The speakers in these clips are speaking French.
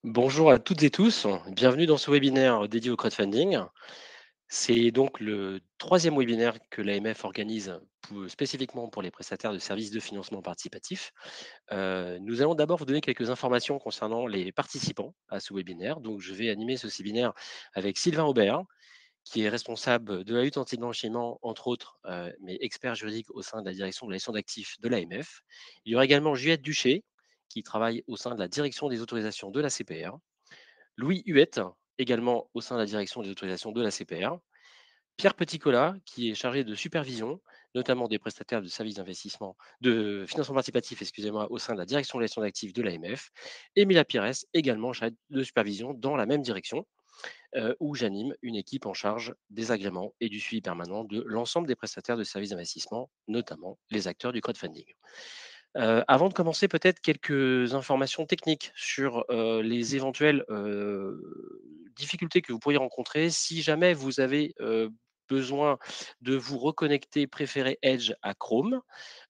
Bonjour à toutes et tous, bienvenue dans ce webinaire dédié au crowdfunding. C'est donc le troisième webinaire que l'AMF organise spécifiquement pour les prestataires de services de financement participatif. Nous allons d'abord vous donner quelques informations concernant les participants à ce webinaire. Donc, je vais animer ce webinaire avec Sylvain Aubert, qui est responsable de la lutte anti-blanchiment, entre autres, mais expert juridique au sein de la direction de la gestion d'actifs de l'AMF. Il y aura également Juliette Duché, qui travaille au sein de la direction des autorisations de la CPR. Louis Huette, également au sein de la direction des autorisations de la CPR. Pierre Petit-Colas, qui est chargé de supervision, notamment des prestataires de services d'investissement, de financement participatif, excusez-moi, au sein de la direction de la gestion d'actifs de l'AMF. Et Mila Pires, également chargée de supervision dans la même direction, où j'anime une équipe en charge des agréments et du suivi permanent de l'ensemble des prestataires de services d'investissement, notamment les acteurs du crowdfunding. Avant de commencer, peut-être quelques informations techniques sur, les éventuelles, difficultés que vous pourriez rencontrer si jamais vous avez, besoin de vous reconnecter, préférez Edge à Chrome.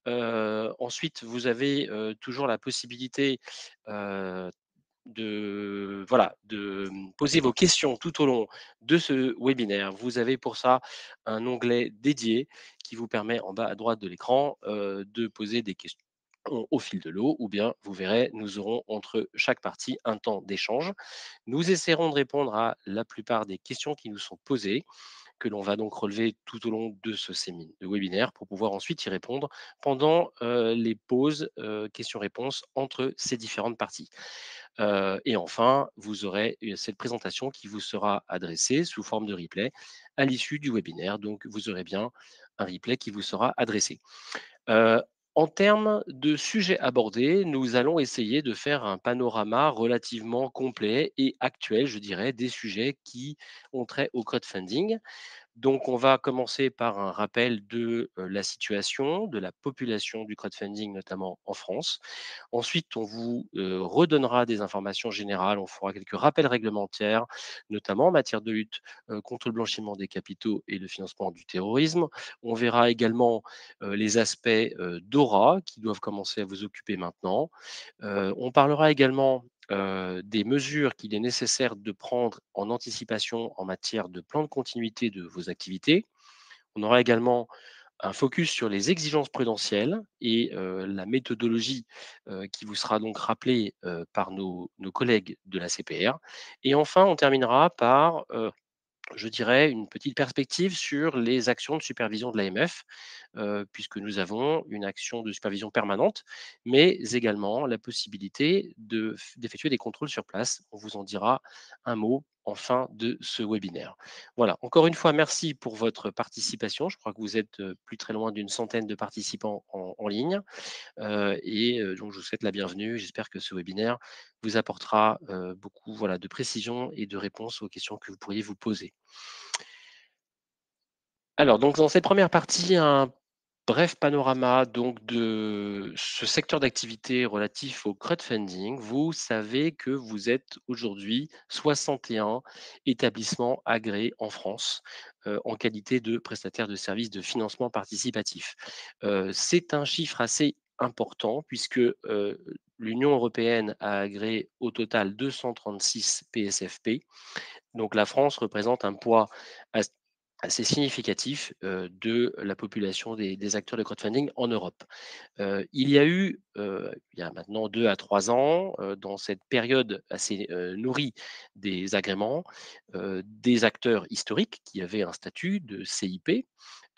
Ensuite, vous avez, toujours la possibilité, heu, de poser vos questions tout au long de ce webinaire. Vous avez pour ça un onglet dédié qui vous permet en bas à droite de l'écran, de poser des questions au fil de l'eau, ou bien vous verrez, nous aurons entre chaque partie un temps d'échange. Nous essaierons de répondre à la plupart des questions qui nous sont posées, que l'on va donc relever tout au long de ce de webinaire pour pouvoir ensuite y répondre pendant les pauses questions-réponses entre ces différentes parties. Et enfin, vous aurez cette présentation qui vous sera adressée sous forme de replay à l'issue du webinaire. Donc, vous aurez bien un replay qui vous sera adressé. Heu, En termes de sujets abordés, nous allons essayer de faire un panorama relativement complet et actuel, je dirais, des sujets qui ont trait au crowdfunding. Donc, on va commencer par un rappel de la situation, de la population du crowdfunding, notamment en France. Ensuite, on vous redonnera des informations générales, on fera quelques rappels réglementaires, notamment en matière de lutte contre le blanchiment des capitaux et le financement du terrorisme. On verra également les aspects DORA qui doivent commencer à vous occuper maintenant. On parlera également des mesures qu'il est nécessaire de prendre en anticipation en matière de plan de continuité de vos activités. On aura également un focus sur les exigences prudentielles et la méthodologie qui vous sera donc rappelée par nos collègues de la CPR. Et enfin, on terminera par je dirais, une petite perspective sur les actions de supervision de l'AMF, puisque nous avons une action de supervision permanente, mais également la possibilité d'effectuer des contrôles sur place. On vous en dira un mot en fin de ce webinaire. Voilà, encore une fois, merci pour votre participation. Je crois que vous êtes plus très loin d'une centaine de participants en ligne. Donc je vous souhaite la bienvenue. J'espère que ce webinaire vous apportera beaucoup voilà, de précision et de réponses aux questions que vous pourriez vous poser. Alors, donc dans cette première partie, un bref panorama donc de ce secteur d'activité relatif au crowdfunding. Vous savez que vous êtes aujourd'hui 61 établissements agréés en France en qualité de prestataire de services de financement participatif. C'est un chiffre assez important puisque l'Union européenne a agréé au total 236 PSFP. Donc la France représente un poids as assez significatif, de la population des acteurs de crowdfunding en Europe. Il y a eu, il y a maintenant 2 à 3 ans, dans cette période assez, nourrie des agréments, des acteurs historiques qui avaient un statut de CIP,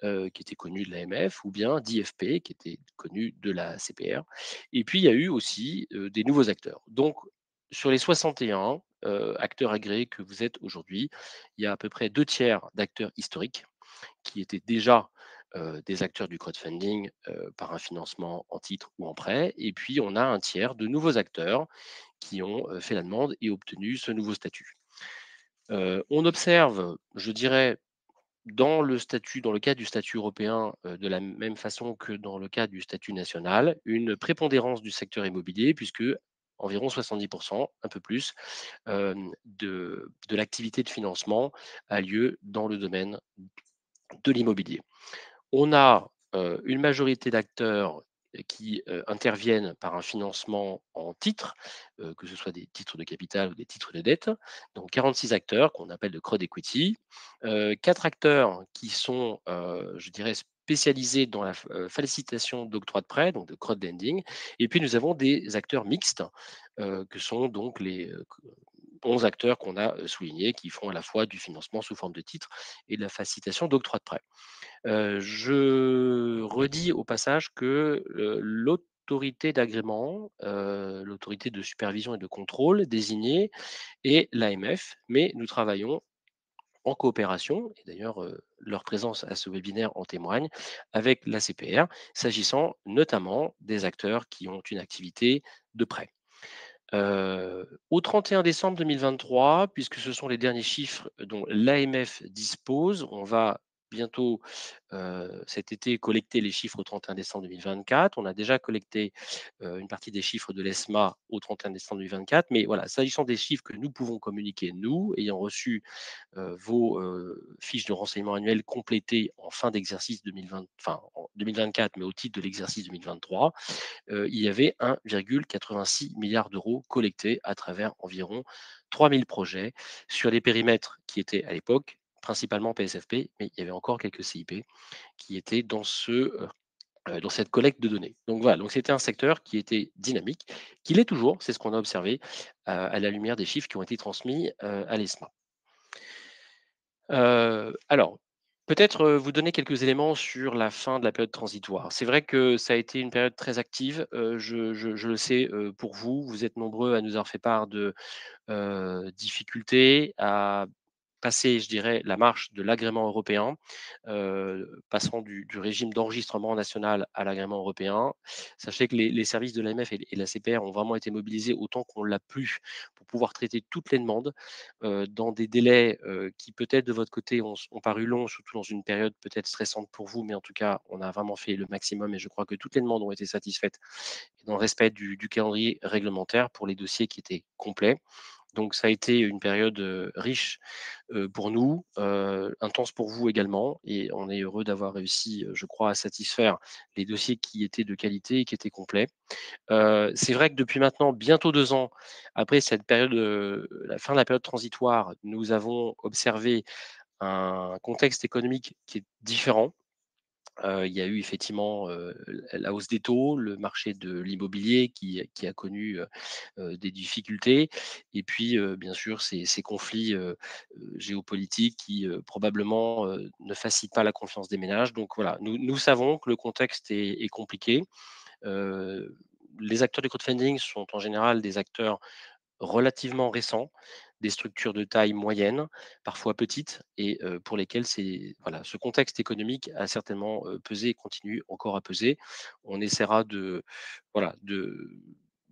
qui était connu de l'AMF, ou bien d'IFP qui était connu de la CPR. Et puis il y a eu aussi, des nouveaux acteurs. Donc sur les 61 acteurs agréés que vous êtes aujourd'hui, il y a à peu près 2 tiers d'acteurs historiques qui étaient déjà des acteurs du crowdfunding par un financement en titre ou en prêt. Et puis on a un tiers de nouveaux acteurs qui ont fait la demande et obtenu ce nouveau statut. On observe, je dirais, dans le cas du statut européen, de la même façon que dans le cas du statut national, une prépondérance du secteur immobilier puisque environ 70, un peu plus, de l'activité de financement a lieu dans le domaine de l'immobilier. On a, une majorité d'acteurs qui interviennent par un financement en titres, que ce soit des titres de capital ou des titres de dette. Donc 46 acteurs qu'on appelle de crowd equity, 4 acteurs qui sont, je dirais, spécialisés dans la facilitation d'octroi de prêt, donc de crowdlending. Et puis nous avons des acteurs mixtes, que sont donc les 11 acteurs qu'on a soulignés, qui font à la fois du financement sous forme de titres et de la facilitation d'octroi de prêt. Je redis au passage que l'autorité d'agrément, l'autorité de supervision et de contrôle désignée est l'AMF, mais nous travaillons en coopération, et d'ailleurs leur présence à ce webinaire en témoigne, avec l'ACPR, s'agissant notamment des acteurs qui ont une activité de prêt. Au 31 décembre 2023, puisque ce sont les derniers chiffres dont l'AMF dispose, on va bientôt, cet été, collecter les chiffres au 31 décembre 2024. On a déjà collecté une partie des chiffres de l'ESMA au 31 décembre 2024. Mais voilà, s'agissant des chiffres que nous pouvons communiquer, nous, ayant reçu vos fiches de renseignement annuelles complétées en fin d'exercice 2020, enfin en 2024, mais au titre de l'exercice 2023, il y avait 1,86 milliard d'euros collectés à travers environ 3000 projets sur des périmètres qui étaient à l'époque principalement PSFP, mais il y avait encore quelques CIP qui étaient dans cette collecte de données. Donc voilà, donc c'était un secteur qui était dynamique, qui l'est toujours, c'est ce qu'on a observé à la lumière des chiffres qui ont été transmis à l'ESMA. Alors, peut-être, vous donner quelques éléments sur la fin de la période transitoire. C'est vrai que ça a été une période très active, je le sais, pour vous. Vous êtes nombreux à nous avoir fait part de difficultés à passer, je dirais, la marche de l'agrément européen, passant du régime d'enregistrement national à l'agrément européen. Sachez que les services de l'AMF et la CPR ont vraiment été mobilisés autant qu'on l'a pu pour pouvoir traiter toutes les demandes, dans des délais, qui peut-être de votre côté ont paru longs, surtout dans une période peut-être stressante pour vous, mais en tout cas, on a vraiment fait le maximum et je crois que toutes les demandes ont été satisfaites et dans le respect du calendrier réglementaire pour les dossiers qui étaient complets. Donc ça a été une période, riche, pour nous, intense pour vous également et on est heureux d'avoir réussi, je crois, à satisfaire les dossiers qui étaient de qualité et qui étaient complets. C'est vrai que depuis maintenant bientôt 2 ans, après cette période, la fin de la période transitoire, nous avons observé un contexte économique qui est différent. Il y a eu effectivement, la hausse des taux, le marché de l'immobilier qui a connu, des difficultés et puis, bien sûr ces conflits, géopolitiques qui, probablement, ne facilitent pas la confiance des ménages. Donc voilà, nous savons que le contexte est compliqué. Heu, les acteurs du crowdfunding sont en général des acteurs relativement récents, des structures de taille moyenne, parfois petites et pour lesquelles c'est voilà, ce contexte économique a certainement, pesé et continue encore à peser. On essaiera de voilà, de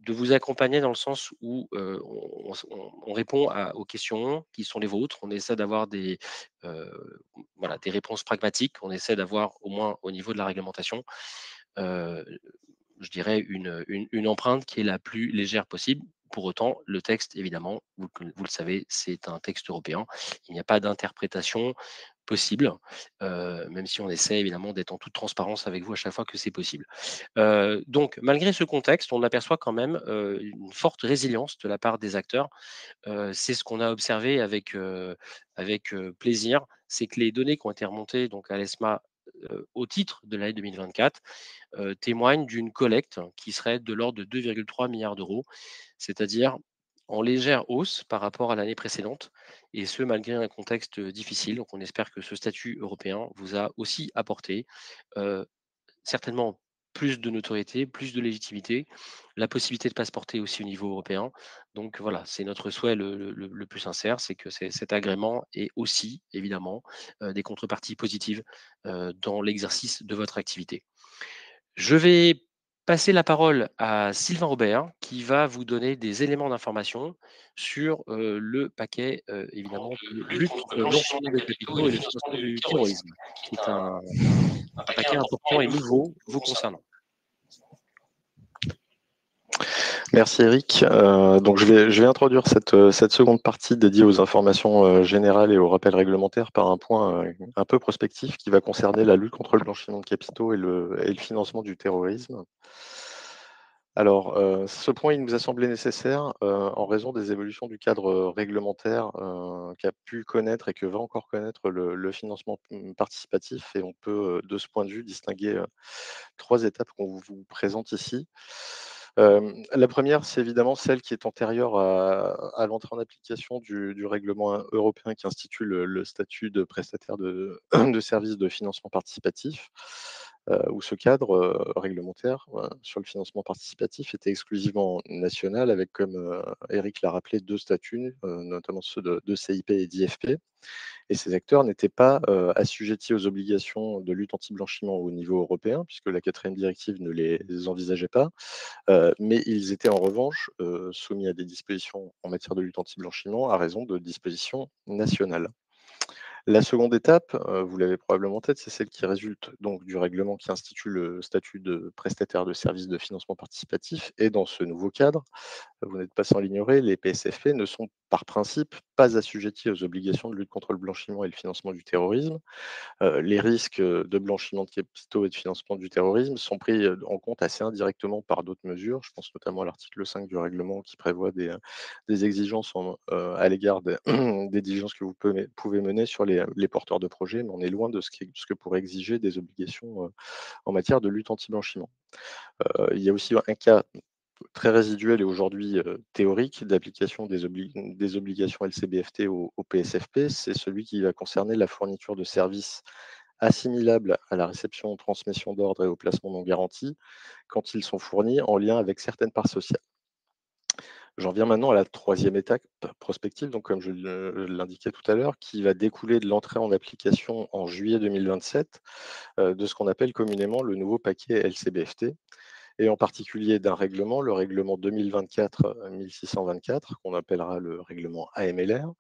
vous accompagner dans le sens où, on répond aux questions qui sont les vôtres. On essaie d'avoir voilà, des réponses pragmatiques. On essaie d'avoir, au moins au niveau de la réglementation, heu, je dirais une empreinte qui est la plus légère possible. Pour autant, le texte, évidemment, vous le savez, c'est un texte européen. Il n'y a pas d'interprétation possible, même si on essaie évidemment d'être en toute transparence avec vous à chaque fois que c'est possible. Donc malgré ce contexte, on aperçoit quand même, une forte résilience de la part des acteurs. C'est ce qu'on a observé avec plaisir. C'est que les données qui ont été remontées donc à l'ESMA, au titre de l'année 2024, témoignent d'une collecte qui serait de l'ordre de 2,3 milliards d'euros, c'est-à-dire en légère hausse par rapport à l'année précédente, et ce malgré un contexte difficile. Donc on espère que ce statut européen vous a aussi apporté euh, certainement plus de notoriété, plus de légitimité, la possibilité de passeporter aussi au niveau européen. Donc voilà, c'est notre souhait le plus sincère, c'est que cet agrément ait aussi, évidemment, des contreparties positives dans l'exercice de votre activité. Je vais passer la parole à Sylvain Robert qui va vous donner des éléments d'information sur, le paquet, évidemment de lutte contre le blanchiment des capitaux et le financement du terrorisme, qui est un paquet important et nouveau vous concernant. Merci Eric. Donc je vais introduire cette seconde partie dédiée aux informations générales et aux rappels réglementaires par un point un peu prospectif qui va concerner la lutte contre le blanchiment de capitaux et le financement du terrorisme. Alors, ce point, il nous a semblé nécessaire en raison des évolutions du cadre réglementaire qu'a pu connaître et que va encore connaître le financement participatif. Et on peut, de ce point de vue, distinguer trois étapes qu'on vous présente ici. La première, c'est évidemment celle qui est antérieure à l'entrée en application du règlement européen qui institue le statut de prestataire de services de financement participatif, où ce cadre réglementaire sur le financement participatif était exclusivement national, avec, comme Eric l'a rappelé, deux statuts, notamment ceux de CIP et d'IFP. Et ces acteurs n'étaient pas assujettis aux obligations de lutte anti-blanchiment au niveau européen, puisque la quatrième directive ne les envisageait pas, mais ils étaient en revanche soumis à des dispositions en matière de lutte anti-blanchiment à raison de dispositions nationales. La seconde étape, vous l'avez probablement en tête, c'est celle qui résulte donc du règlement qui institue le statut de prestataire de services de financement participatif. Et dans ce nouveau cadre, vous n'êtes pas sans l'ignorer, les PSFP ne sont par principe pas assujettis aux obligations de lutte contre le blanchiment et le financement du terrorisme. Les risques de blanchiment de capitaux et de financement du terrorisme sont pris en compte assez indirectement par d'autres mesures. Je pense notamment à l'article 5 du règlement qui prévoit des exigences à l'égard des diligences que vous pouvez mener sur les porteurs de projets, mais on est loin de ce que pourrait exiger des obligations en matière de lutte anti-blanchiment. Il y a aussi un cas très résiduel et aujourd'hui théorique d'application des obligations LCBFT au PSFP, c'est celui qui va concerner la fourniture de services assimilables à la réception, transmission d'ordre et au placement non garanti quand ils sont fournis en lien avec certaines parts sociales. J'en viens maintenant à la troisième étape prospective, donc comme je l'indiquais tout à l'heure, qui va découler de l'entrée en application en juillet 2027 de ce qu'on appelle communément le nouveau paquet LCBFT, et en particulier d'un règlement, le règlement 2024-1624, qu'on appellera le règlement AMLR.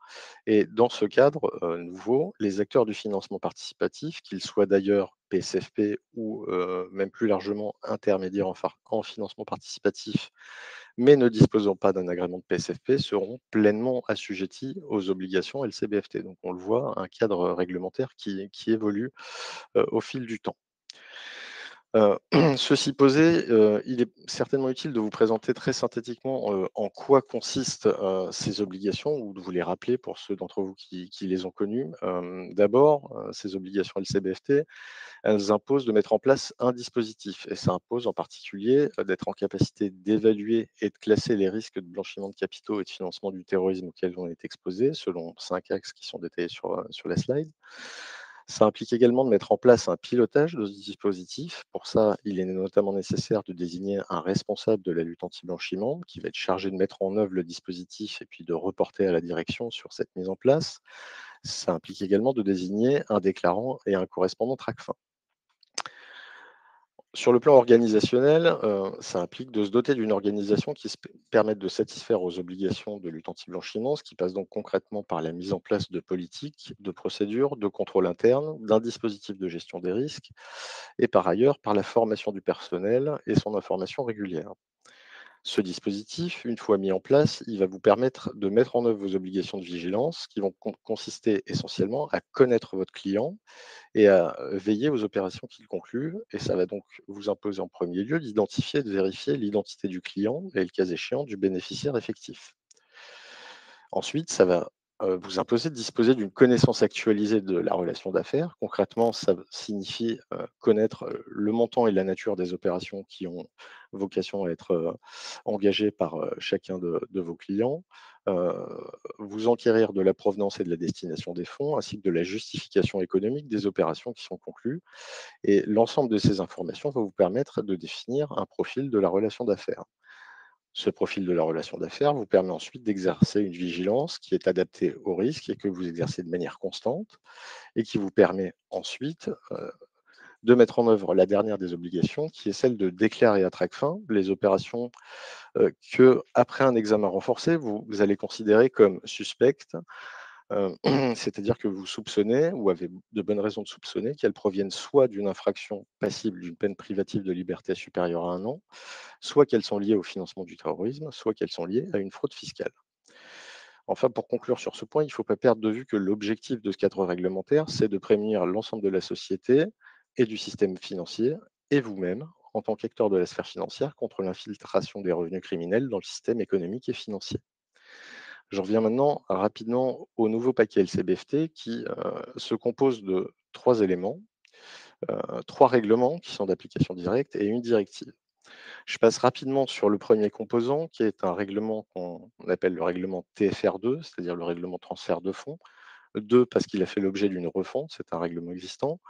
Et dans ce cadre nouveau, les acteurs du financement participatif, qu'ils soient d'ailleurs PSFP ou même plus largement intermédiaires en financement participatif, mais ne disposant pas d'un agrément de PSFP, seront pleinement assujettis aux obligations LCBFT. Donc on le voit, un cadre réglementaire qui évolue au fil du temps. Ceci posé, il est certainement utile de vous présenter très synthétiquement en quoi consistent ces obligations, ou de vous les rappeler pour ceux d'entre vous qui les ont connues. D'abord, ces obligations LCBFT, elles imposent de mettre en place un dispositif, et ça impose en particulier d'être en capacité d'évaluer et de classer les risques de blanchiment de capitaux et de financement du terrorisme auxquels on est exposé, selon 5 axes qui sont détaillés sur la slide. Ça implique également de mettre en place un pilotage de ce dispositif. Pour ça, il est notamment nécessaire de désigner un responsable de la lutte anti-blanchiment qui va être chargé de mettre en œuvre le dispositif et puis de reporter à la direction sur cette mise en place. Ça implique également de désigner un déclarant et un correspondant TRACFIN. Sur le plan organisationnel, ça implique de se doter d'une organisation qui permette de satisfaire aux obligations de lutte anti-blanchiment, ce qui passe donc concrètement par la mise en place de politiques, de procédures, de contrôle interne, d'un dispositif de gestion des risques, et par ailleurs par la formation du personnel et son information régulière. Ce dispositif, une fois mis en place, il va vous permettre de mettre en œuvre vos obligations de vigilance qui vont consister essentiellement à connaître votre client et à veiller aux opérations qu'il conclut. Et ça va donc vous imposer en premier lieu d'identifier et de vérifier l'identité du client et le cas échéant du bénéficiaire effectif. Ensuite, ça va vous imposer de disposer d'une connaissance actualisée de la relation d'affaires. Concrètement, ça signifie connaître le montant et la nature des opérations qui ont vocation à être engagées par chacun de vos clients, euh, vous enquérir de la provenance et de la destination des fonds, ainsi que de la justification économique des opérations qui sont conclues. Et l'ensemble de ces informations va vous permettre de définir un profil de la relation d'affaires. Ce profil de la relation d'affaires vous permet ensuite d'exercer une vigilance qui est adaptée au risque et que vous exercez de manière constante, et qui vous permet ensuite de mettre en œuvre la dernière des obligations, qui est celle de déclarer à TRACFIN les opérations que, après un examen renforcé, vous allez considérer comme suspectes C'est-à-dire que vous soupçonnez ou avez de bonnes raisons de soupçonner qu'elles proviennent soit d'une infraction passible d'une peine privative de liberté supérieure à 1 an, soit qu'elles sont liées au financement du terrorisme, soit qu'elles sont liées à une fraude fiscale. Enfin, pour conclure sur ce point, il ne faut pas perdre de vue que l'objectif de ce cadre réglementaire, c'est de prémunir l'ensemble de la société et du système financier, et vous-même, en tant qu'acteur de la sphère financière, contre l'infiltration des revenus criminels dans le système économique et financier. Je reviens maintenant rapidement au nouveau paquet LCBFT qui se compose de 3 éléments, 3 règlements qui sont d'application directe et une directive. Je passe rapidement sur le premier composant, qui est un règlement qu'on appelle le règlement TFR2, c'est-à-dire le règlement transfert de fonds. 2, parce qu'il a fait l'objet d'une refonte, c'est un règlement existant.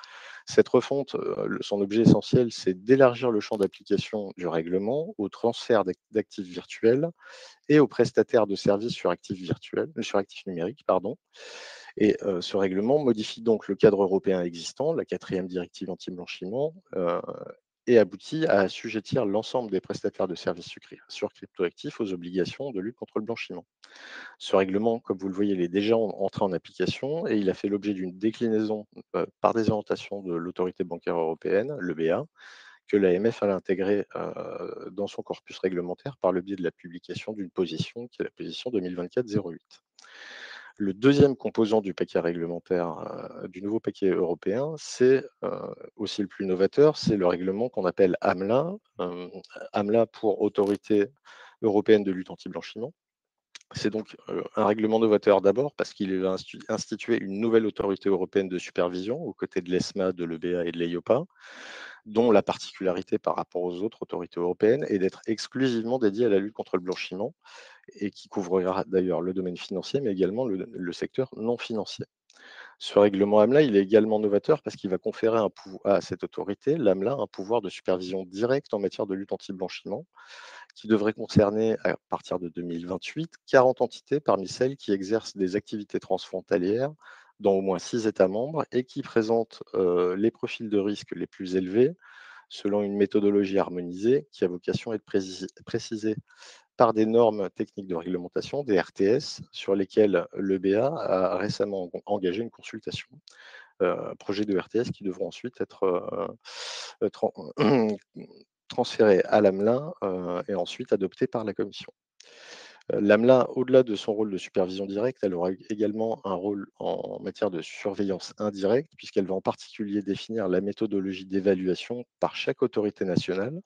Cette refonte, son objet essentiel, c'est d'élargir le champ d'application du règlement au transfert d'actifs virtuels et aux prestataires de services sur actifs numériques, pardon. Et ce règlement modifie donc le cadre européen existant, la quatrième directive anti-blanchiment, et aboutit à assujettir l'ensemble des prestataires de services sur cryptoactifs aux obligations de lutte contre le blanchiment. Ce règlement, comme vous le voyez, il est déjà entré en application et il a fait l'objet d'une déclinaison par des orientations de l'autorité bancaire européenne, l'EBA, que l'AMF a intégré dans son corpus réglementaire par le biais de la publication d'une position qui est la position 2024-08. Le deuxième composant du paquet réglementaire, du nouveau paquet européen, c'est aussi le plus novateur, c'est le règlement qu'on appelle AMLA, AMLA pour Autorité européenne de lutte anti-blanchiment. C'est donc un règlement novateur d'abord parce qu'il va instituer une nouvelle autorité européenne de supervision aux côtés de l'ESMA, de l'EBA et de l'EIOPA, dont la particularité par rapport aux autres autorités européennes est d'être exclusivement dédiée à la lutte contre le blanchiment et qui couvrira d'ailleurs le domaine financier, mais également le secteur non financier. Ce règlement AMLA, il est également novateur parce qu'il va conférer à cette autorité, l'AMLA, un pouvoir de supervision directe en matière de lutte anti-blanchiment, qui devrait concerner, à partir de 2028, 40 entités parmi celles qui exercent des activités transfrontalières dans au moins 6 États membres et qui présentent les profils de risque les plus élevés selon une méthodologie harmonisée qui a vocation à être précisée par des normes techniques de réglementation, des RTS, sur lesquelles l'EBA a récemment engagé une consultation. Projets de RTS qui devront ensuite être transférés à l'AMLA et ensuite adoptés par la Commission. L'AMLA, au-delà de son rôle de supervision directe, elle aura également un rôle en matière de surveillance indirecte, puisqu'elle va en particulier définir la méthodologie d'évaluation par chaque autorité nationale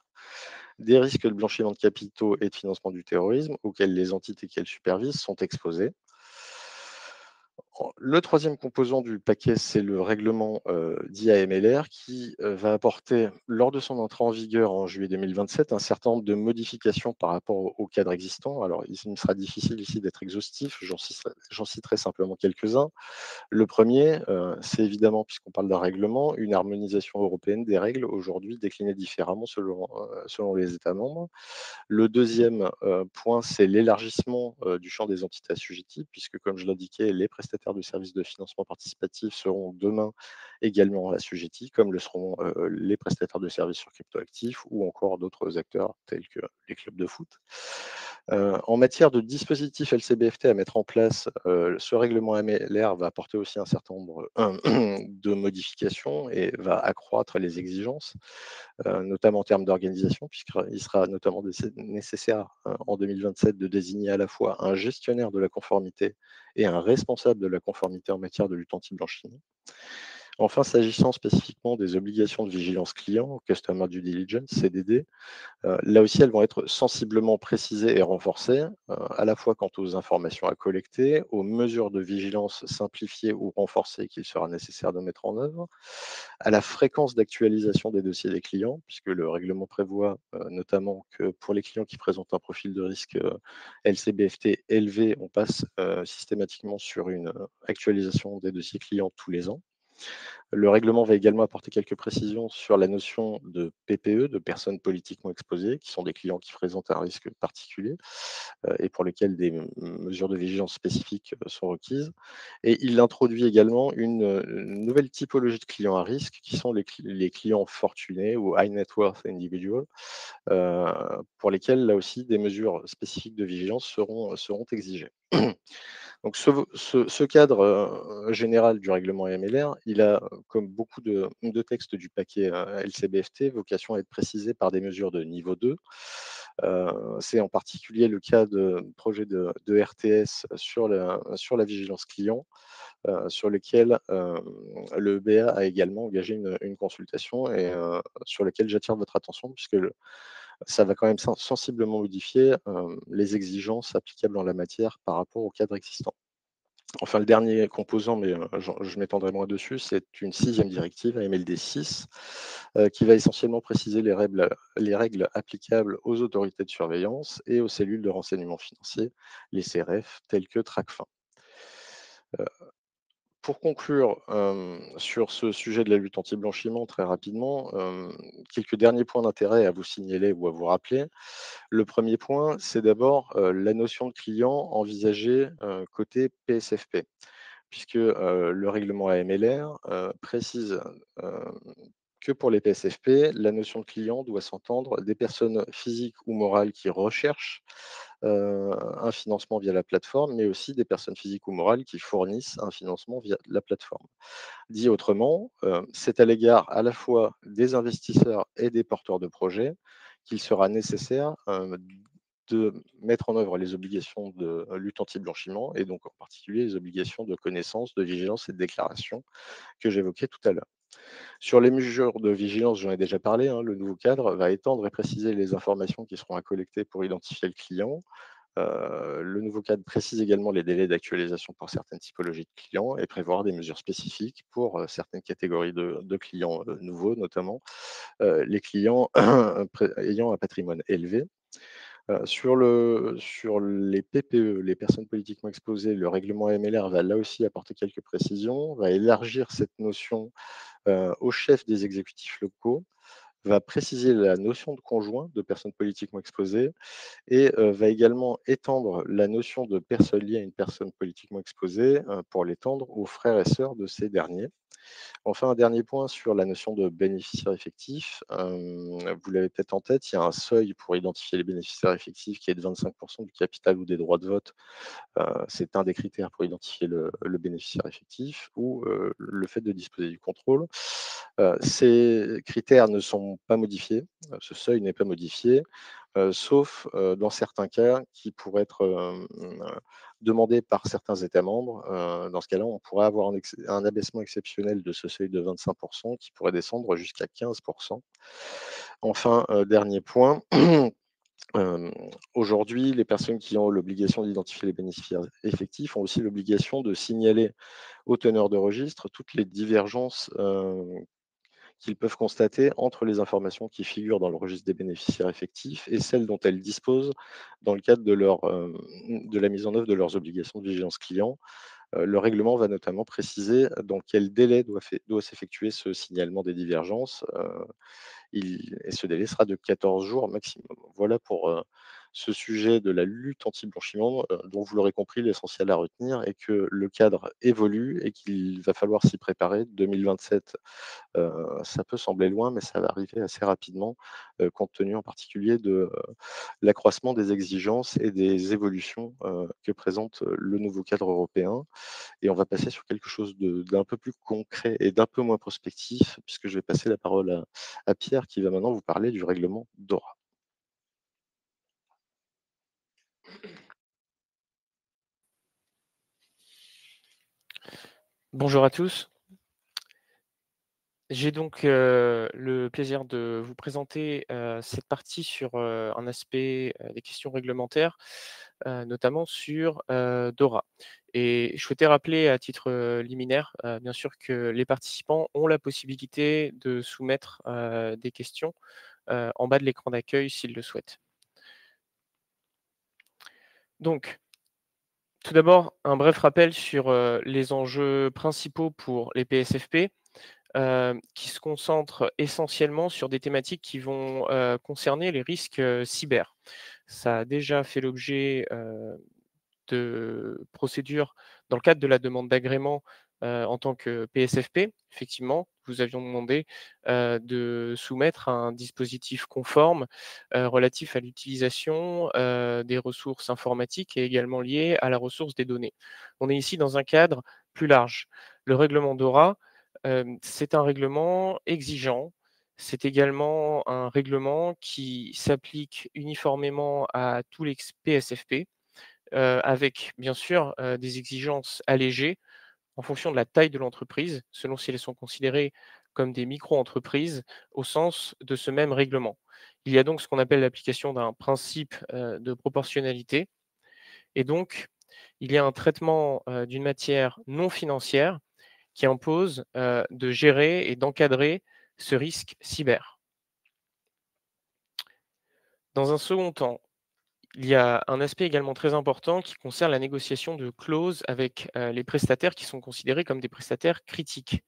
des risques de blanchiment de capitaux et de financement du terrorisme auxquels les entités qu'elle supervise sont exposées. Le troisième composant du paquet, c'est le règlement dit AMLR qui va apporter, lors de son entrée en vigueur en juillet 2027, un certain nombre de modifications par rapport au cadre existant. Alors, il me sera difficile ici d'être exhaustif, j'en citerai simplement quelques-uns. Le premier, c'est évidemment, puisqu'on parle d'un règlement, une harmonisation européenne des règles aujourd'hui déclinées différemment selon les États membres. Le deuxième point, c'est l'élargissement du champ des entités assujetties, puisque comme je l'indiquais, les prestataires de services de financement participatif seront demain également assujettis, comme le seront les prestataires de services sur cryptoactifs ou encore d'autres acteurs tels que les clubs de foot. En matière de dispositifs LCBFT à mettre en place, ce règlement MLR va apporter aussi un certain nombre de modifications et va accroître les exigences, notamment en termes d'organisation, puisqu'il sera notamment nécessaire en 2027 de désigner à la fois un gestionnaire de la conformité et un responsable de la conformité en matière de lutte anti-blanchiment. Enfin, s'agissant spécifiquement des obligations de vigilance client, Customer Due Diligence, CDD, là aussi, elles vont être sensiblement précisées et renforcées, à la fois quant aux informations à collecter, aux mesures de vigilance simplifiées ou renforcées qu'il sera nécessaire de mettre en œuvre, à la fréquence d'actualisation des dossiers des clients, puisque le règlement prévoit notamment que pour les clients qui présentent un profil de risque LCBFT élevé, on passe systématiquement sur une actualisation des dossiers clients tous les ans. Le règlement va également apporter quelques précisions sur la notion de PPE, de personnes politiquement exposées, qui sont des clients qui présentent un risque particulier et pour lesquels des mesures de vigilance spécifiques sont requises. Et il introduit également une nouvelle typologie de clients à risque, qui sont les clients fortunés ou high net worth individual, pour lesquels, là aussi, des mesures spécifiques de vigilance seront exigées. Donc ce cadre général du règlement AMLR, il a, comme beaucoup de textes du paquet LCBFT, vocation à être précisé par des mesures de niveau 2. C'est en particulier le cas de projets de RTS sur la vigilance client, sur lesquels le BA a également engagé une consultation et sur lequel j'attire votre attention puisque ça va quand même sensiblement modifier les exigences applicables en la matière par rapport au cadre existant. Enfin, le dernier composant, mais je m'étendrai moins dessus, c'est une sixième directive, AMLD 6, qui va essentiellement préciser les règles applicables aux autorités de surveillance et aux cellules de renseignement financier, les CRF, telles que TRACFIN. Pour conclure sur ce sujet de la lutte anti-blanchiment, très rapidement, quelques derniers points d'intérêt à vous signaler ou à vous rappeler. Le premier point, c'est d'abord la notion de client envisagée côté PSFP, puisque le règlement AMLR précise que pour les PSFP, la notion de client doit s'entendre des personnes physiques ou morales qui recherchent un financement via la plateforme, mais aussi des personnes physiques ou morales qui fournissent un financement via la plateforme. Dit autrement, c'est à l'égard à la fois des investisseurs et des porteurs de projets qu'il sera nécessaire de mettre en œuvre les obligations de lutte anti-blanchiment et donc en particulier les obligations de connaissance, de vigilance et de déclaration que j'évoquais tout à l'heure. Sur les mesures de vigilance, j'en ai déjà parlé, hein, le nouveau cadre va étendre et préciser les informations qui seront à collecter pour identifier le client. Le nouveau cadre précise également les délais d'actualisation pour certaines typologies de clients et prévoir des mesures spécifiques pour certaines catégories de clients nouveaux, notamment les clients ayant un patrimoine élevé. Sur les PPE, les personnes politiquement exposées, le règlement MLR va là aussi apporter quelques précisions, va élargir cette notion aux chefs des exécutifs locaux, va préciser la notion de conjoint de personnes politiquement exposées et va également étendre la notion de personne liée à une personne politiquement exposée pour l'étendre aux frères et sœurs de ces derniers. Enfin, un dernier point sur la notion de bénéficiaire effectif. Vous l'avez peut-être en tête, il y a un seuil pour identifier les bénéficiaires effectifs qui est de 25 du capital ou des droits de vote. C'est un des critères pour identifier le bénéficiaire effectif ou le fait de disposer du contrôle. Ces critères ne sont pas modifiés, ce seuil n'est pas modifié, sauf dans certains cas qui pourraient être demandés par certains États membres. Dans ce cas-là, on pourrait avoir un abaissement exceptionnel de ce seuil de 25 qui pourrait descendre jusqu'à 15. Enfin, dernier point. Aujourd'hui, les personnes qui ont l'obligation d'identifier les bénéficiaires effectifs ont aussi l'obligation de signaler au teneur de registre toutes les divergences qu'ils peuvent constater entre les informations qui figurent dans le registre des bénéficiaires effectifs et celles dont elles disposent dans le cadre de la mise en œuvre de leurs obligations de vigilance client. Le règlement va notamment préciser dans quel délai doit s'effectuer ce signalement des divergences. Et ce délai sera de 14 jours maximum. Voilà pour ce sujet de la lutte anti-blanchiment, dont vous l'aurez compris, l'essentiel à retenir est que le cadre évolue et qu'il va falloir s'y préparer. 2027, ça peut sembler loin, mais ça va arriver assez rapidement, compte tenu en particulier de l'accroissement des exigences et des évolutions que présente le nouveau cadre européen. Et on va passer sur quelque chose d'un peu plus concret et d'un peu moins prospectif, puisque je vais passer la parole à Pierre qui va maintenant vous parler du règlement DORA. Bonjour à tous. J'ai donc le plaisir de vous présenter cette partie sur un aspect des questions réglementaires, notamment sur DORA. Et je souhaitais rappeler à titre liminaire, bien sûr, que les participants ont la possibilité de soumettre des questions en bas de l'écran d'accueil s'ils le souhaitent. Donc, tout d'abord, un bref rappel sur les enjeux principaux pour les PSFP. Qui se concentre essentiellement sur des thématiques qui vont concerner les risques cyber. Ça a déjà fait l'objet de procédures dans le cadre de la demande d'agrément en tant que PSFP, effectivement, vous avions demandé de soumettre un dispositif conforme relatif à l'utilisation des ressources informatiques et également lié à la ressource des données. On est ici dans un cadre plus large. Le règlement DORA, c'est un règlement exigeant. C'est également un règlement qui s'applique uniformément à tous les PSFP, avec bien sûr des exigences allégées en fonction de la taille de l'entreprise, selon si elles sont considérées comme des micro-entreprises au sens de ce même règlement. Il y a donc ce qu'on appelle l'application d'un principe de proportionnalité et donc il y a un traitement d'une matière non financière qui impose de gérer et d'encadrer ce risque cyber. Dans un second temps, il y a un aspect également très important qui concerne la négociation de clauses avec les prestataires qui sont considérés comme des prestataires critiques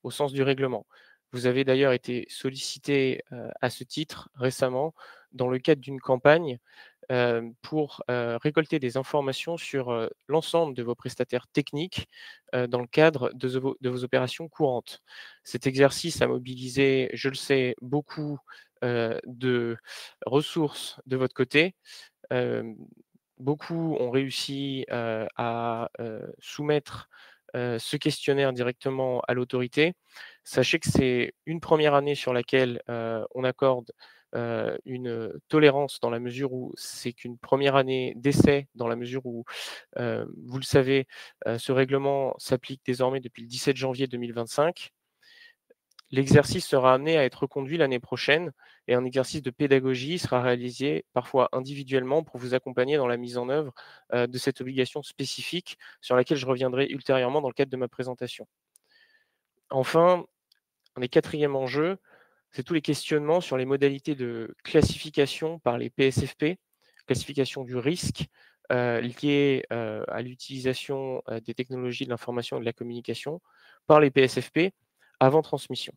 au sens du règlement. Vous avez d'ailleurs été sollicité à ce titre récemment dans le cadre d'une campagne pour récolter des informations sur l'ensemble de vos prestataires techniques dans le cadre de vos opérations courantes. Cet exercice a mobilisé, je le sais, beaucoup de ressources de votre côté. Hem, Beaucoup ont réussi à soumettre ce questionnaire directement à l'autorité. Sachez que c'est une première année sur laquelle on accorde une tolérance dans la mesure où c'est qu'une première année d'essai, dans la mesure où, vous le savez, ce règlement s'applique désormais depuis le 17 janvier 2025. L'exercice sera amené à être reconduit l'année prochaine et un exercice de pédagogie sera réalisé parfois individuellement pour vous accompagner dans la mise en œuvre de cette obligation spécifique sur laquelle je reviendrai ultérieurement dans le cadre de ma présentation. Enfin, un des quatrièmes enjeux, c'est tous les questionnements sur les modalités de classification par les PSFP, classification du risque lié à l'utilisation des technologies de l'information et de la communication par les PSFP avant transmission.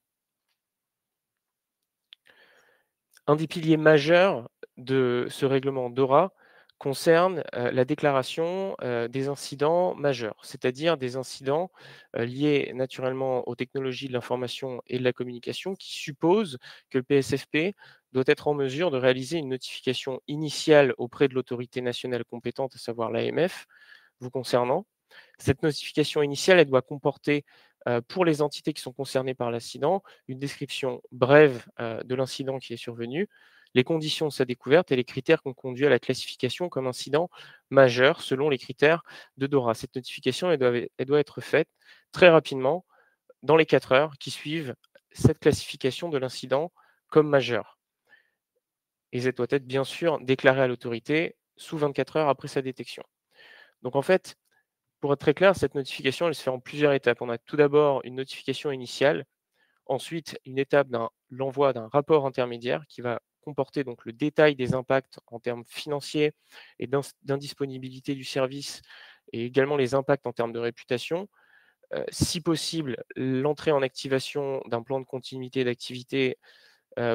Un des piliers majeurs de ce règlement DORA concerne la déclaration des incidents majeurs, c'est-à-dire des incidents liés naturellement aux technologies de l'information et de la communication qui supposent que le PSFP doit être en mesure de réaliser une notification initiale auprès de l'autorité nationale compétente, à savoir l'AMF, vous concernant. Cette notification initiale, elle doit comporter, pour les entités qui sont concernées par l'incident, une description brève, de l'incident qui est survenu, les conditions de sa découverte et les critères qui ont conduit à la classification comme incident majeur selon les critères de DORA. Cette notification, elle doit être faite très rapidement, dans les 4 heures qui suivent cette classification de l'incident comme majeur et elle doit être bien sûr déclarée à l'autorité sous 24 heures après sa détection. Donc en fait, pour être très clair, cette notification, elle se fait en plusieurs étapes. On a tout d'abord une notification initiale, ensuite une étape l'envoi d'un rapport intermédiaire qui va comporter donc le détail des impacts en termes financiers et d'indisponibilité du service et également les impacts en termes de réputation. Si possible, l'entrée en activation d'un plan de continuité d'activité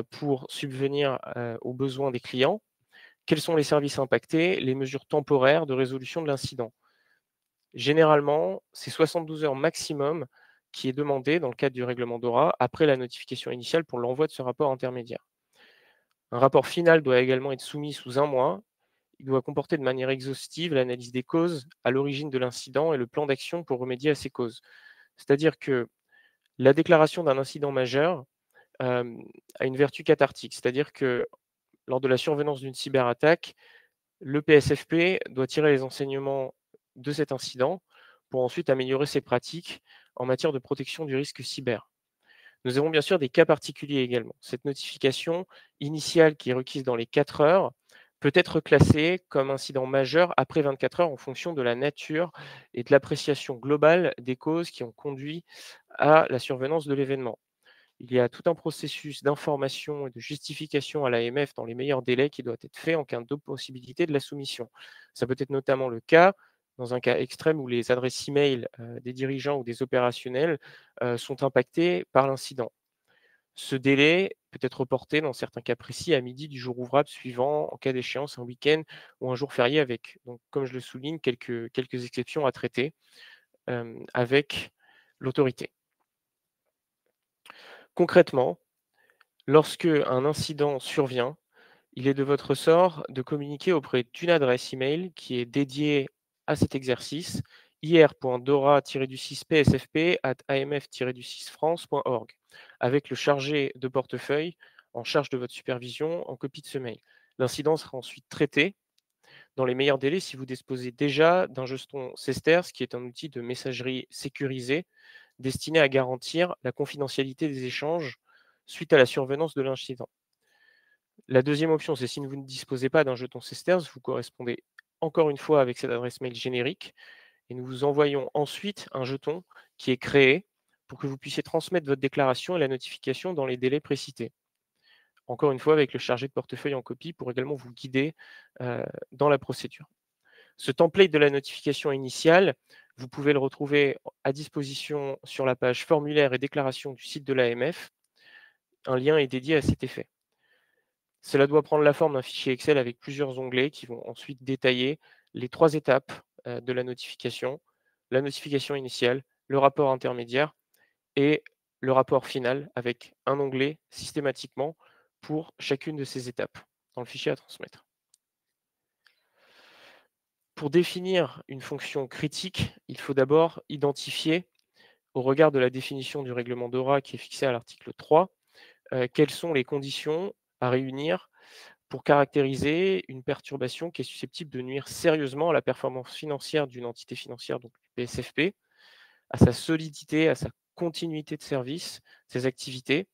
pour subvenir aux besoins des clients. Quels sont les services impactés, les mesures temporaires de résolution de l'incident. Généralement, c'est 72 heures maximum qui est demandé dans le cadre du règlement DORA après la notification initiale pour l'envoi de ce rapport intermédiaire. Un rapport final doit également être soumis sous 1 mois. Il doit comporter de manière exhaustive l'analyse des causes à l'origine de l'incident et le plan d'action pour remédier à ces causes. C'est-à-dire que la déclaration d'un incident majeur a une vertu cathartique, c'est-à-dire que lors de la survenance d'une cyberattaque, le PSFP doit tirer les enseignements de cet incident pour ensuite améliorer ses pratiques en matière de protection du risque cyber. Nous avons bien sûr des cas particuliers également. Cette notification initiale qui est requise dans les 4 heures peut être classée comme incident majeur après 24 heures en fonction de la nature et de l'appréciation globale des causes qui ont conduit à la survenance de l'événement. Il y a tout un processus d'information et de justification à l'AMF dans les meilleurs délais qui doit être fait en cas de possibilité de la soumission. Ça peut être notamment le cas, dans un cas extrême où les adresses e-mail des dirigeants ou des opérationnels sont impactées par l'incident. Ce délai peut être reporté dans certains cas précis à midi du jour ouvrable suivant, en cas d'échéance, un week-end ou un jour férié avec, donc, comme je le souligne, quelques exceptions à traiter avec l'autorité. Concrètement, lorsque un incident survient, il est de votre ressort de communiquer auprès d'une adresse email qui est dédiée à cet exercice, ir.dora-psfp@amf-france.org, avec le chargé de portefeuille en charge de votre supervision en copie de ce mail. L'incident sera ensuite traité dans les meilleurs délais si vous disposez déjà d'un jeton Sesterz, qui est un outil de messagerie sécurisé destiné à garantir la confidentialité des échanges suite à la survenance de l'incident. La deuxième option, c'est si vous ne disposez pas d'un jeton Sesterz, vous correspondez encore une fois avec cette adresse mail générique et nous vous envoyons ensuite un jeton qui est créé pour que vous puissiez transmettre votre déclaration et la notification dans les délais précités. Encore une fois, avec le chargé de portefeuille en copie pour également vous guider dans la procédure. Ce template de la notification initiale, vous pouvez le retrouver à disposition sur la page formulaire et déclaration du site de l'AMF. Un lien est dédié à cet effet. Cela doit prendre la forme d'un fichier Excel avec plusieurs onglets qui vont ensuite détailler les 3 étapes de la notification initiale, le rapport intermédiaire et le rapport final avec un onglet systématiquement pour chacune de ces étapes dans le fichier à transmettre. Pour définir une fonction critique, il faut d'abord identifier, au regard de la définition du règlement DORA qui est fixée à l'article 3, quelles sont les conditions à réunir pour caractériser une perturbation qui est susceptible de nuire sérieusement à la performance financière d'une entité financière, donc du PSFP, à sa solidité, à sa continuité de service, ses activités,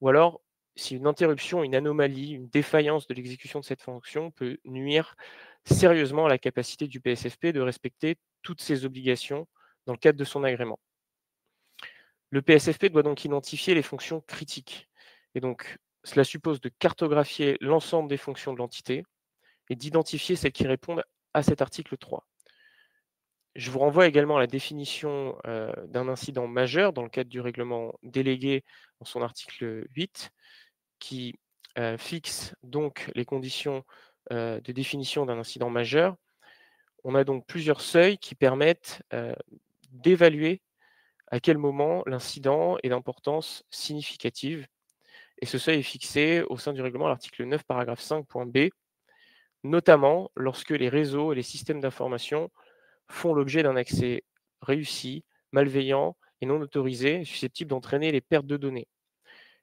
ou alors si une interruption, une anomalie, une défaillance de l'exécution de cette fonction peut nuire sérieusement à la capacité du PSFP de respecter toutes ses obligations dans le cadre de son agrément. Le PSFP doit donc identifier les fonctions critiques. Et donc, cela suppose de cartographier l'ensemble des fonctions de l'entité et d'identifier celles qui répondent à cet article 3. Je vous renvoie également à la définition d'un incident majeur dans le cadre du règlement délégué en son article 8, qui fixe donc les conditions de définition d'un incident majeur. On a donc plusieurs seuils qui permettent d'évaluer à quel moment l'incident est d'importance significative. Et ce seuil est fixé au sein du règlement à l'article 9, paragraphe 5.b, notamment lorsque les réseaux et les systèmes d'information font l'objet d'un accès réussi, malveillant et non autorisé, susceptible d'entraîner les pertes de données.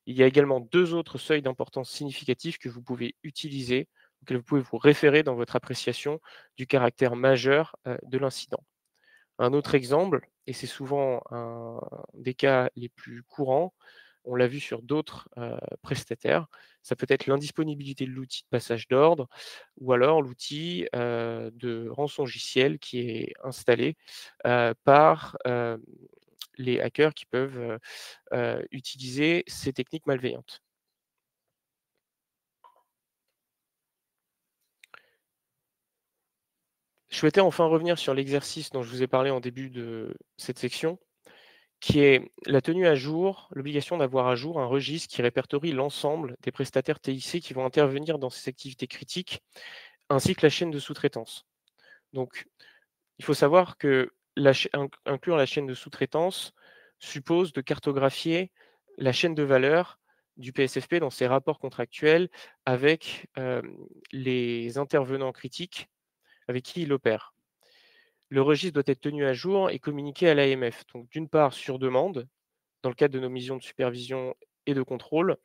Il y a également 2 autres seuils d'importance significative que vous pouvez utiliser, auxquels vous pouvez vous référer dans votre appréciation du caractère majeur de l'incident. Un autre exemple, et c'est souvent un des cas les plus courants, on l'a vu sur d'autres prestataires, ça peut être l'indisponibilité de l'outil de passage d'ordre ou alors l'outil de rançongiciel qui est installé par les hackers qui peuvent utiliser ces techniques malveillantes. Je souhaitais enfin revenir sur l'exercice dont je vous ai parlé en début de cette section, qui est la tenue à jour, l'obligation d'avoir à jour un registre qui répertorie l'ensemble des prestataires TIC qui vont intervenir dans ces activités critiques, ainsi que la chaîne de sous-traitance. Donc, il faut savoir que inclure la chaîne de sous-traitance suppose de cartographier la chaîne de valeur du PSFP dans ses rapports contractuels avec les intervenants critiques avec qui il opère. Le registre doit être tenu à jour et communiqué à l'AMF. Donc, d'une part, sur demande, dans le cadre de nos missions de supervision et de contrôle,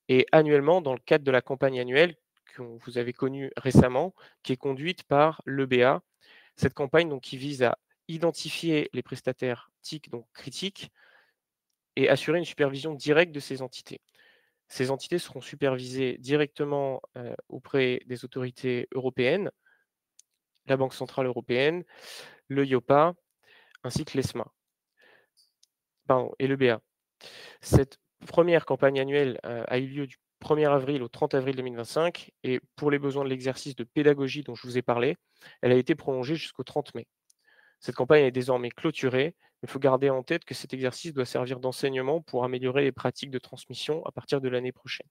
et annuellement dans le cadre de la campagne annuelle que vous avez connue récemment, qui est conduite par l'EBA. Cette campagne donc, qui vise à identifier les prestataires TIC, donc critiques, et assurer une supervision directe de ces entités. Ces entités seront supervisées directement auprès des autorités européennes, la Banque centrale européenne, le IOPA, ainsi que l'ESMA, et l'EBA. Cette première campagne annuelle a eu lieu du 1er avril au 30 avril 2025 et pour les besoins de l'exercice de pédagogie dont je vous ai parlé, elle a été prolongée jusqu'au 30 mai. Cette campagne est désormais clôturée, mais il faut garder en tête que cet exercice doit servir d'enseignement pour améliorer les pratiques de transmission à partir de l'année prochaine.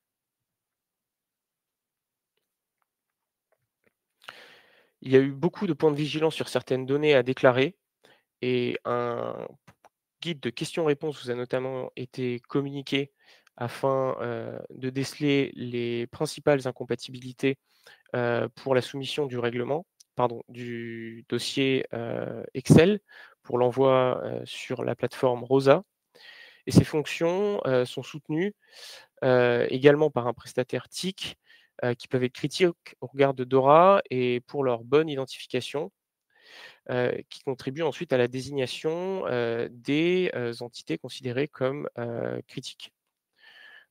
Il y a eu beaucoup de points de vigilance sur certaines données à déclarer et un guide de questions-réponses vous a notamment été communiqué afin, de déceler les principales incompatibilités, pour la soumission du règlement, pardon, du dossier, Excel pour l'envoi, sur la plateforme ROSA, et ces fonctions, sont soutenues, également par un prestataire TIC, qui peuvent être critiques au regard de DORA et pour leur bonne identification, qui contribue ensuite à la désignation, des, entités considérées comme, critiques.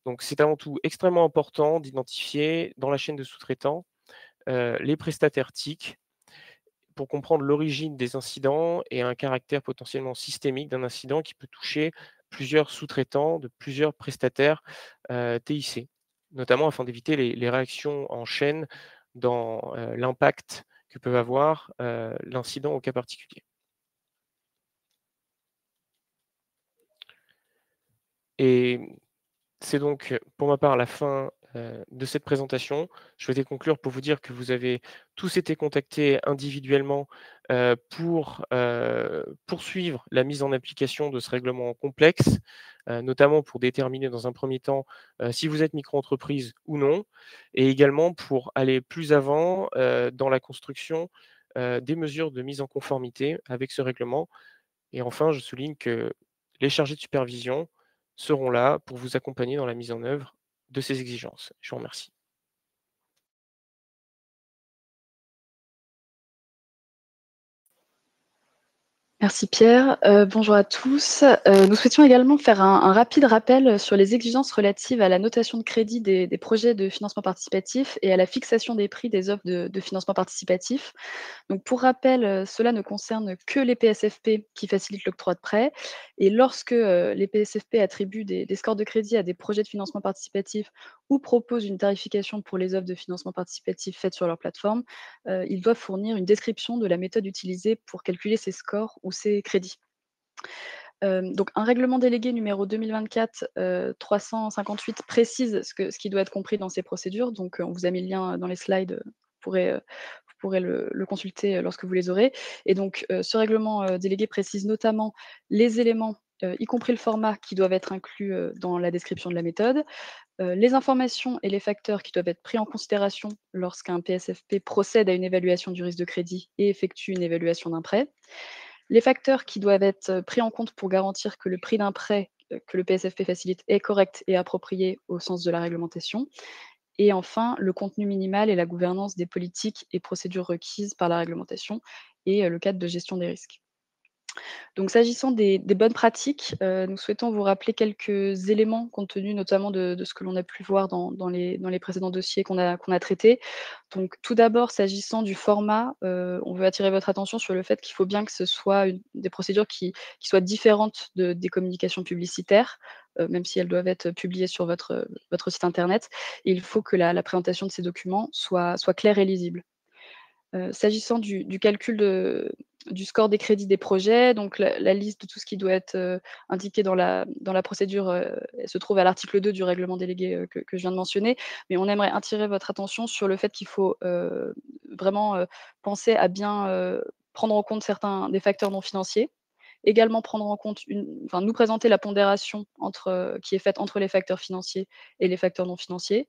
Donc c'est avant tout extrêmement important d'identifier dans la chaîne de sous-traitants, les prestataires TIC pour comprendre l'origine des incidents et un caractère potentiellement systémique d'un incident qui peut toucher plusieurs sous-traitants de plusieurs prestataires, TIC, notamment afin d'éviter les réactions en chaîne dans, l'impact que peuvent avoir, l'incident au cas particulier. Et c'est donc, pour ma part, la fin, de cette présentation. Je souhaitais conclure pour vous dire que vous avez tous été contactés individuellement, pour, poursuivre la mise en application de ce règlement complexe, notamment pour déterminer dans un premier temps, si vous êtes micro-entreprise ou non, et également pour aller plus avant, dans la construction, des mesures de mise en conformité avec ce règlement. Et enfin, je souligne que les chargés de supervision seront là pour vous accompagner dans la mise en œuvre de ces exigences. Je vous remercie. Merci Pierre. Bonjour à tous. Nous souhaitions également faire un rapide rappel sur les exigences relatives à la notation de crédit des projets de financement participatif et à la fixation des prix des offres de financement participatif. Donc pour rappel, cela ne concerne que les PSFP qui facilitent l'octroi de prêts, et lorsque, les PSFP attribuent des scores de crédit à des projets de financement participatif ou proposent une tarification pour les offres de financement participatif faites sur leur plateforme, ils doivent fournir une description de la méthode utilisée pour calculer ces scores ou ces crédits. Donc un règlement délégué numéro 2024, 358 précise ce qui doit être compris dans ces procédures. Donc, on vous a mis le lien dans les slides, vous pourrez le consulter, lorsque vous les aurez. Et donc, ce règlement, délégué précise notamment les éléments, y compris le format, qui doivent être inclus, dans la description de la méthode, les informations et les facteurs qui doivent être pris en considération lorsqu'un PSFP procède à une évaluation du risque de crédit et effectue une évaluation d'un prêt. Les facteurs qui doivent être pris en compte pour garantir que le prix d'un prêt, que le PSFP facilite est correct et approprié au sens de la réglementation. Et enfin, le contenu minimal et la gouvernance des politiques et procédures requises par la réglementation et le cadre de gestion des risques. Donc s'agissant des bonnes pratiques, nous souhaitons vous rappeler quelques éléments compte tenu notamment de ce que l'on a pu voir dans les précédents dossiers qu'on a traités. Donc tout d'abord, s'agissant du format, on veut attirer votre attention sur le fait qu'il faut bien que ce soit des procédures qui soient différentes des communications publicitaires, même si elles doivent être publiées sur votre site internet. Et il faut que la présentation de ces documents soit claire et lisible. S'agissant du calcul du score des crédits des projets, donc la liste de tout ce qui doit être, indiqué dans la procédure, elle se trouve à l'article 2 du règlement délégué, que je viens de mentionner. Mais on aimerait attirer votre attention sur le fait qu'il faut, vraiment, penser à bien, prendre en compte certains des facteurs non financiers. Également prendre en compte nous présenter la pondération qui est faite entre les facteurs financiers et les facteurs non financiers.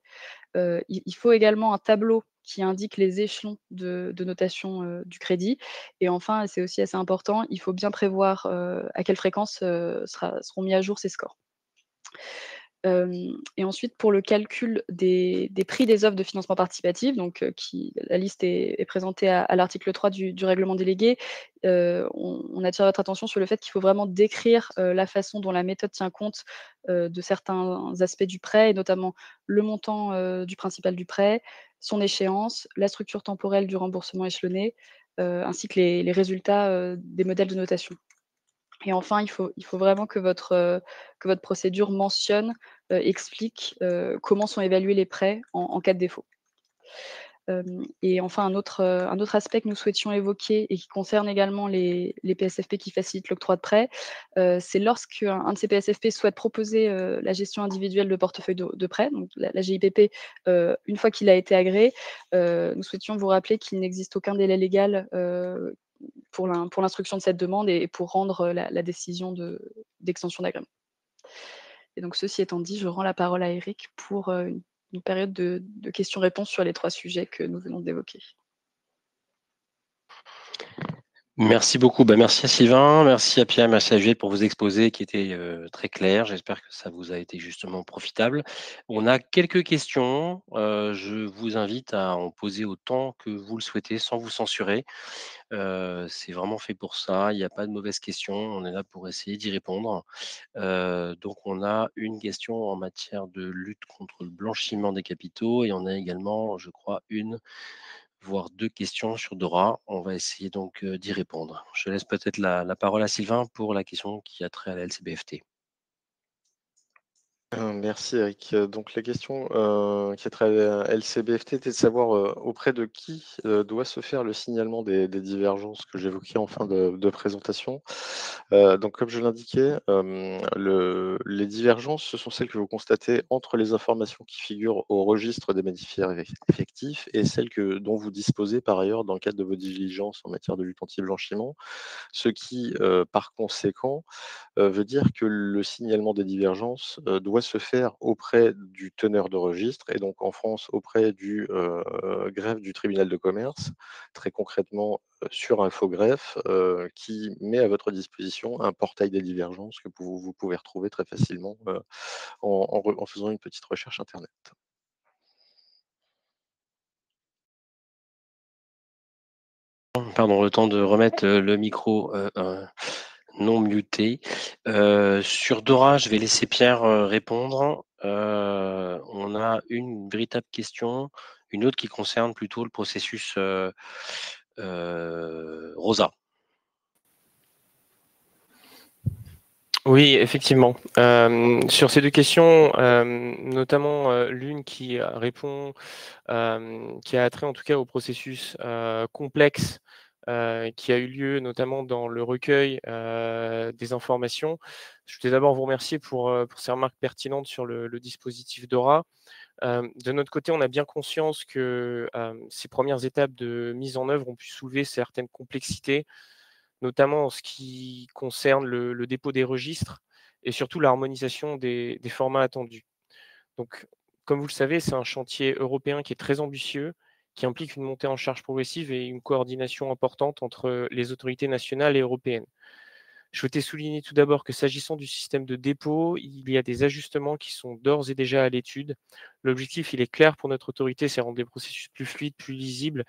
Il faut également un tableau qui indique les échelons de notation, du crédit. Et enfin, et c'est aussi assez important, il faut bien prévoir, à quelle fréquence, seront mis à jour ces scores. Et ensuite pour le calcul des prix des offres de financement participatif, donc la liste est présentée à l'article 3 du règlement délégué. On attire votre attention sur le fait qu'il faut vraiment décrire, la façon dont la méthode tient compte, de certains aspects du prêt, et notamment le montant, du principal du prêt, son échéance, la structure temporelle du remboursement échelonné, ainsi que les résultats, des modèles de notation. Et enfin, il faut vraiment que votre procédure mentionne, explique, comment sont évalués les prêts en cas de défaut. Et enfin un autre aspect que nous souhaitions évoquer et qui concerne également les PSFP qui facilitent l'octroi de prêts, c'est lorsqu'un de ces PSFP souhaite proposer, la gestion individuelle de portefeuille de prêts, donc la GIPP, une fois qu'il a été agréé, nous souhaitions vous rappeler qu'il n'existe aucun délai légal, pour l'instruction de cette demande et pour rendre, la décision d'extension d'agrément. Et donc ceci étant dit, je rends la parole à Eric pour une période de questions-réponses sur les 3 sujets que nous venons d'évoquer. Merci beaucoup. Merci à Sylvain, merci à Pierre, merci à Juliette pour vos exposés qui étaient très clairs. J'espère que ça vous a été justement profitable. On a quelques questions. Je vous invite à en poser autant que vous le souhaitez sans vous censurer. C'est vraiment fait pour ça. Il n'y a pas de mauvaises questions. On est là pour essayer d'y répondre. Donc, on a une question en matière de lutte contre le blanchiment des capitaux et on a également, je crois, voire 2 questions sur Dora. On va essayer donc d'y répondre. Je laisse peut-être la parole à Sylvain pour la question qui a trait à la LCBFT. Merci Eric. Donc la question qui a trait à la LCBFT était de savoir auprès de qui doit se faire le signalement des divergences que j'évoquais en fin de présentation. Donc comme je l'indiquais, les divergences, ce sont celles que vous constatez entre les informations qui figurent au registre des bénéficiaires effectifs et celles dont vous disposez par ailleurs dans le cadre de vos diligences en matière de lutte anti-blanchiment, ce qui, par conséquent, veut dire que le signalement des divergences doit se faire auprès du teneur de registre et donc en France auprès du greffe du tribunal de commerce, très concrètement sur Infogreffe, qui met à votre disposition un portail des divergences que vous pouvez retrouver très facilement en faisant une petite recherche internet. Pardon, le temps de remettre le micro non muté. Sur Dora, je vais laisser Pierre répondre. On a une véritable question, une autre qui concerne plutôt le processus Rosa. Oui, effectivement. Sur ces 2 questions, notamment l'une qui répond, qui a trait en tout cas au processus complexe qui a eu lieu notamment dans le recueil des informations. Je voulais d'abord vous remercier pour ces remarques pertinentes sur le dispositif Dora. De notre côté, on a bien conscience que ces premières étapes de mise en œuvre ont pu soulever certaines complexités, notamment en ce qui concerne le dépôt des registres et surtout l'harmonisation des formats attendus. Donc, comme vous le savez, c'est un chantier européen qui est très ambitieux, qui implique une montée en charge progressive et une coordination importante entre les autorités nationales et européennes. Je souhaitais souligner tout d'abord que s'agissant du système de dépôt, il y a des ajustements qui sont d'ores et déjà à l'étude. L'objectif, il est clair pour notre autorité, c'est rendre les processus plus fluides, plus lisibles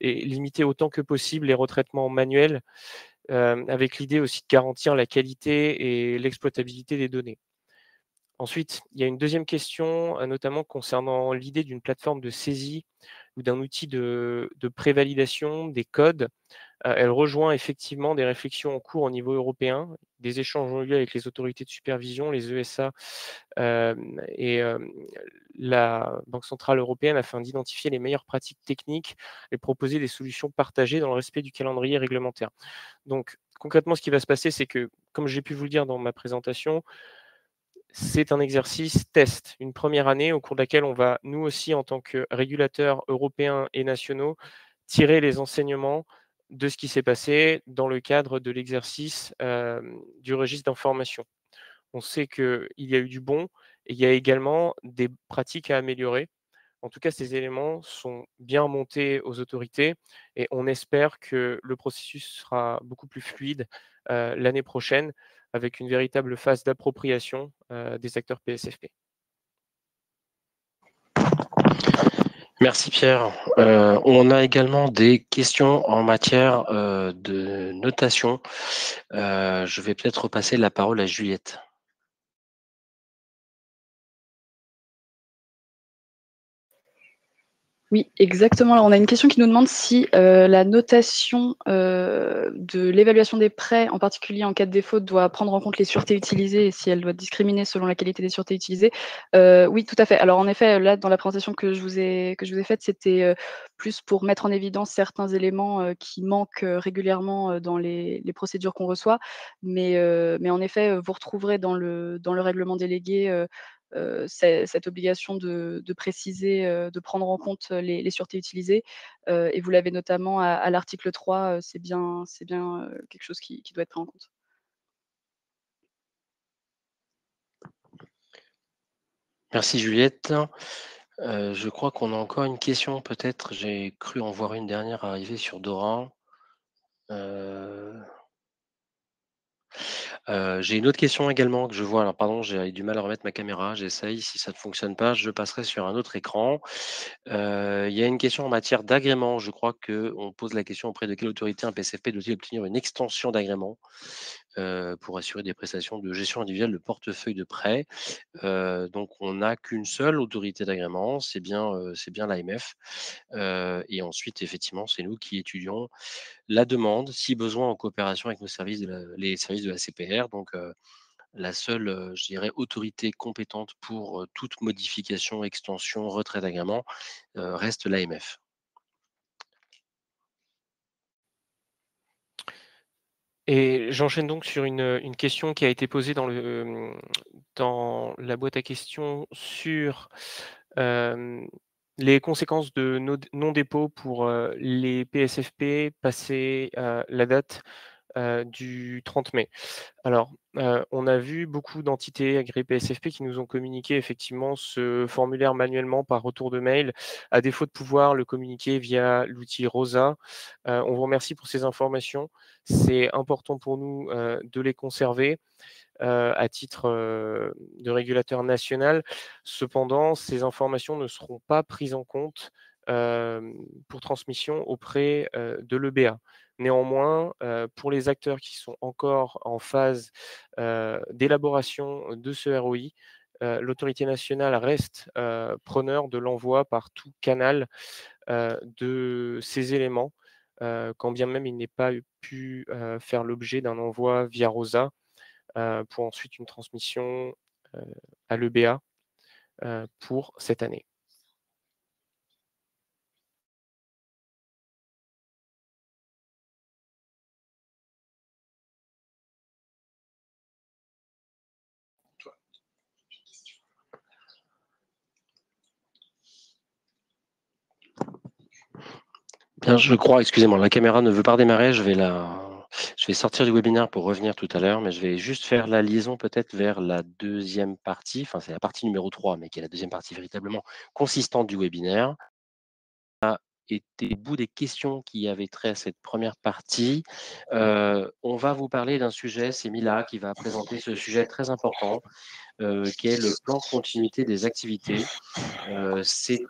et limiter autant que possible les retraitements manuels, avec l'idée aussi de garantir la qualité et l'exploitabilité des données. Ensuite, il y a une deuxième question, notamment concernant l'idée d'une plateforme de saisie ou d'un outil de prévalidation des codes. Elle rejoint effectivement des réflexions en cours au niveau européen. Des échanges ont eu lieu avec les autorités de supervision, les ESA, et la Banque centrale européenne afin d'identifier les meilleures pratiques techniques et proposer des solutions partagées dans le respect du calendrier réglementaire. Donc concrètement, ce qui va se passer, c'est que, comme j'ai pu vous le dire dans ma présentation, c'est un exercice test, une première année au cours de laquelle on va, nous aussi, en tant que régulateurs européens et nationaux, tirer les enseignements de ce qui s'est passé dans le cadre de l'exercice du registre d'information. On sait qu'il y a eu du bon et il y a également des pratiques à améliorer. En tout cas, ces éléments sont bien remontés aux autorités et on espère que le processus sera beaucoup plus fluide l'année prochaine avec une véritable phase d'appropriation des acteurs PSFP. Merci Pierre. On a également des questions en matière de notation. Je vais peut-être repasser la parole à Juliette. Oui, exactement. Alors, on a une question qui nous demande si la notation de l'évaluation des prêts, en particulier en cas de défaut, doit prendre en compte les sûretés utilisées et si elle doit discriminer selon la qualité des sûretés utilisées. Oui, tout à fait. Alors, en effet, là, dans la présentation que je vous ai faite, c'était plus pour mettre en évidence certains éléments qui manquent régulièrement dans les procédures qu'on reçoit. Mais en effet, vous retrouverez dans le règlement délégué cette obligation de préciser, de prendre en compte les sûretés utilisées. Et vous l'avez notamment à l'article 3, c'est bien quelque chose qui doit être pris en compte. Merci Juliette. Je crois qu'on a encore une question peut-être. J'ai cru en voir une dernière arriver sur Dora. J'ai une autre question également que je vois. Alors pardon, j'ai du mal à remettre ma caméra. J'essaye. Si ça ne fonctionne pas, je passerai sur un autre écran. Il y a une question en matière d'agrément. Je crois qu'on pose la question auprès de quelle autorité un PSFP doit-il obtenir une extension d'agrément pour assurer des prestations de gestion individuelle de portefeuille de prêt. Donc on n'a qu'une seule autorité d'agrément, c'est bien l'AMF. Et ensuite, effectivement, c'est nous qui étudions la demande, si besoin, en coopération avec nos services les services de la CPR. Donc la seule, je dirais, autorité compétente pour toute modification, extension, retrait d'agrément reste l'AMF. Et j'enchaîne donc sur une question qui a été posée dans la boîte à questions sur les conséquences de non-dépôt pour les PSFP passé la date du 30 mai. Alors, on a vu beaucoup d'entités agréées PSFP qui nous ont communiqué effectivement ce formulaire manuellement par retour de mail, à défaut de pouvoir le communiquer via l'outil ROSA. On vous remercie pour ces informations. C'est important pour nous de les conserver à titre de régulateur national. Cependant, ces informations ne seront pas prises en compte pour transmission auprès de l'EBA. Néanmoins, pour les acteurs qui sont encore en phase d'élaboration de ce ROI, l'autorité nationale reste preneur de l'envoi par tout canal de ces éléments, quand bien même il n'est pas pu faire l'objet d'un envoi via ROSA, pour ensuite une transmission à l'EBA pour cette année. Bien, je crois, excusez-moi, la caméra ne veut pas redémarrer. Je vais sortir du webinaire pour revenir tout à l'heure, mais je vais juste faire la liaison peut-être vers la deuxième partie. Enfin, c'est la partie numéro 3, mais qui est la deuxième partie véritablement consistante du webinaire. Été au bout des questions qui avaient trait à cette première partie. On va vous parler d'un sujet, c'est Mila qui va présenter ce sujet très important, qui est le plan de continuité des activités. C'est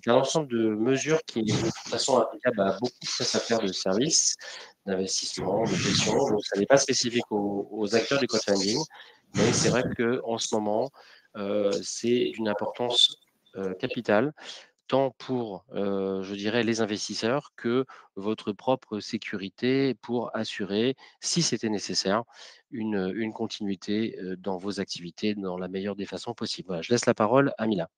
un ensemble de mesures qui est de toute façon applicable à beaucoup de prestataires de services, d'investissement, de gestion. Donc, ça n'est pas spécifique aux acteurs du crowdfunding, mais c'est vrai qu'en ce moment, c'est d'une importance capitale, tant pour, je dirais, les investisseurs que votre propre sécurité pour assurer, si c'était nécessaire, une continuité dans vos activités dans la meilleure des façons possibles. Voilà, je laisse la parole à Mila.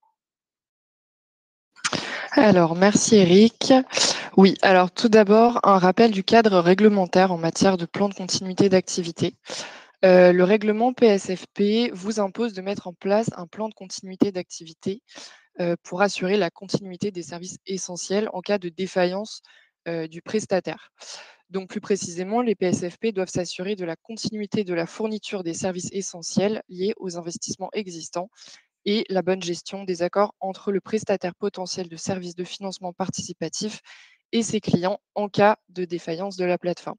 Alors, merci Eric. Oui, alors tout d'abord, un rappel du cadre réglementaire en matière de plan de continuité d'activité. Le règlement PSFP vous impose de mettre en place un plan de continuité d'activité pour assurer la continuité des services essentiels en cas de défaillance du prestataire. Donc plus précisément, les PSFP doivent s'assurer de la continuité de la fourniture des services essentiels liés aux investissements existants et la bonne gestion des accords entre le prestataire potentiel de services de financement participatif et ses clients en cas de défaillance de la plateforme.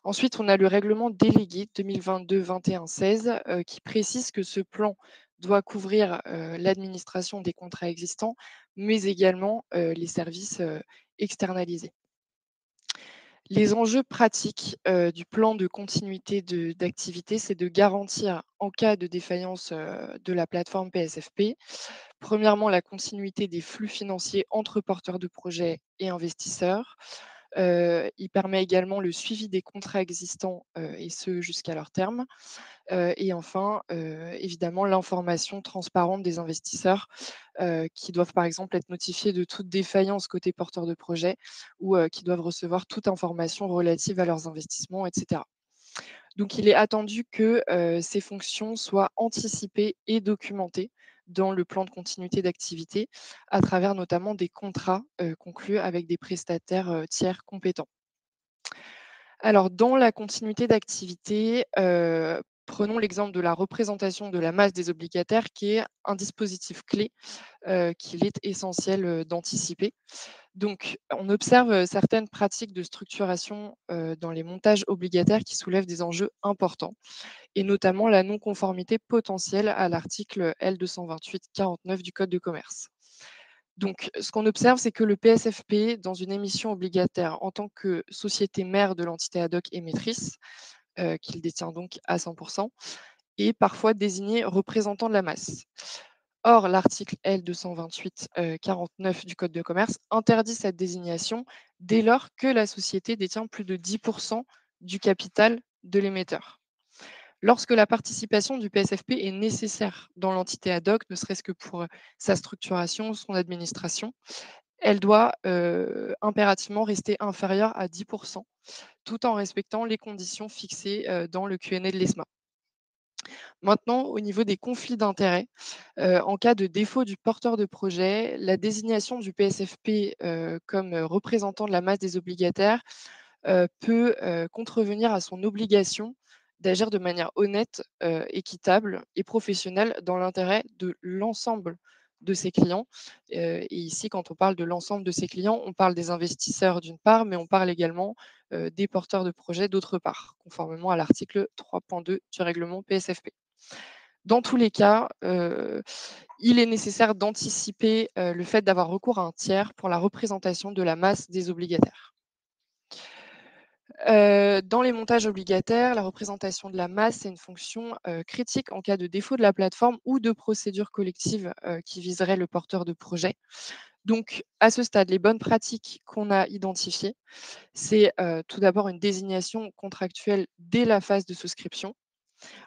Ensuite, on a le règlement délégué 2022-21-16 qui précise que ce plan doit couvrir l'administration des contrats existants, mais également les services externalisés. Les enjeux pratiques du plan de continuité d'activité, c'est de garantir, en cas de défaillance de la plateforme PSFP, premièrement, la continuité des flux financiers entre porteurs de projets et investisseurs. Il permet également le suivi des contrats existants et ce jusqu'à leur terme. Et enfin, évidemment, l'information transparente des investisseurs qui doivent par exemple être notifiés de toute défaillance côté porteur de projet ou qui doivent recevoir toute information relative à leurs investissements, etc. Donc, il est attendu que ces fonctions soient anticipées et documentées dans le plan de continuité d'activité à travers notamment des contrats conclus avec des prestataires tiers compétents. Alors, dans la continuité d'activité, Prenons l'exemple de la représentation de la masse des obligataires, qui est un dispositif clé qu'il est essentiel d'anticiper. Donc, on observe certaines pratiques de structuration dans les montages obligataires qui soulèvent des enjeux importants, et notamment la non-conformité potentielle à l'article L228-49 du Code de commerce. Donc, ce qu'on observe, c'est que le PSFP, dans une émission obligataire en tant que société mère de l'entité ad hoc émettrice, qu'il détient donc à 100%, est parfois désigné représentant de la masse. Or, l'article L228-49 du Code de commerce interdit cette désignation dès lors que la société détient plus de 10% du capital de l'émetteur. Lorsque la participation du PSFP est nécessaire dans l'entité ad hoc, ne serait-ce que pour sa structuration, son administration, elle doit impérativement rester inférieure à 10%, tout en respectant les conditions fixées dans le Q&A de l'ESMA. Maintenant, au niveau des conflits d'intérêts, en cas de défaut du porteur de projet, la désignation du PSFP comme représentant de la masse des obligataires peut contrevenir à son obligation d'agir de manière honnête, équitable et professionnelle dans l'intérêt de l'ensemble de ses clients. Et ici, quand on parle de l'ensemble de ses clients, on parle des investisseurs d'une part, mais on parle également des porteurs de projets d'autre part, conformément à l'article 3.2 du règlement PSFP. Dans tous les cas, il est nécessaire d'anticiper le fait d'avoir recours à un tiers pour la représentation de la masse des obligataires. Dans les montages obligataires, la représentation de la masse est une fonction critique en cas de défaut de la plateforme ou de procédure collective qui viserait le porteur de projet. Donc, à ce stade, les bonnes pratiques qu'on a identifiées, c'est tout d'abord une désignation contractuelle dès la phase de souscription.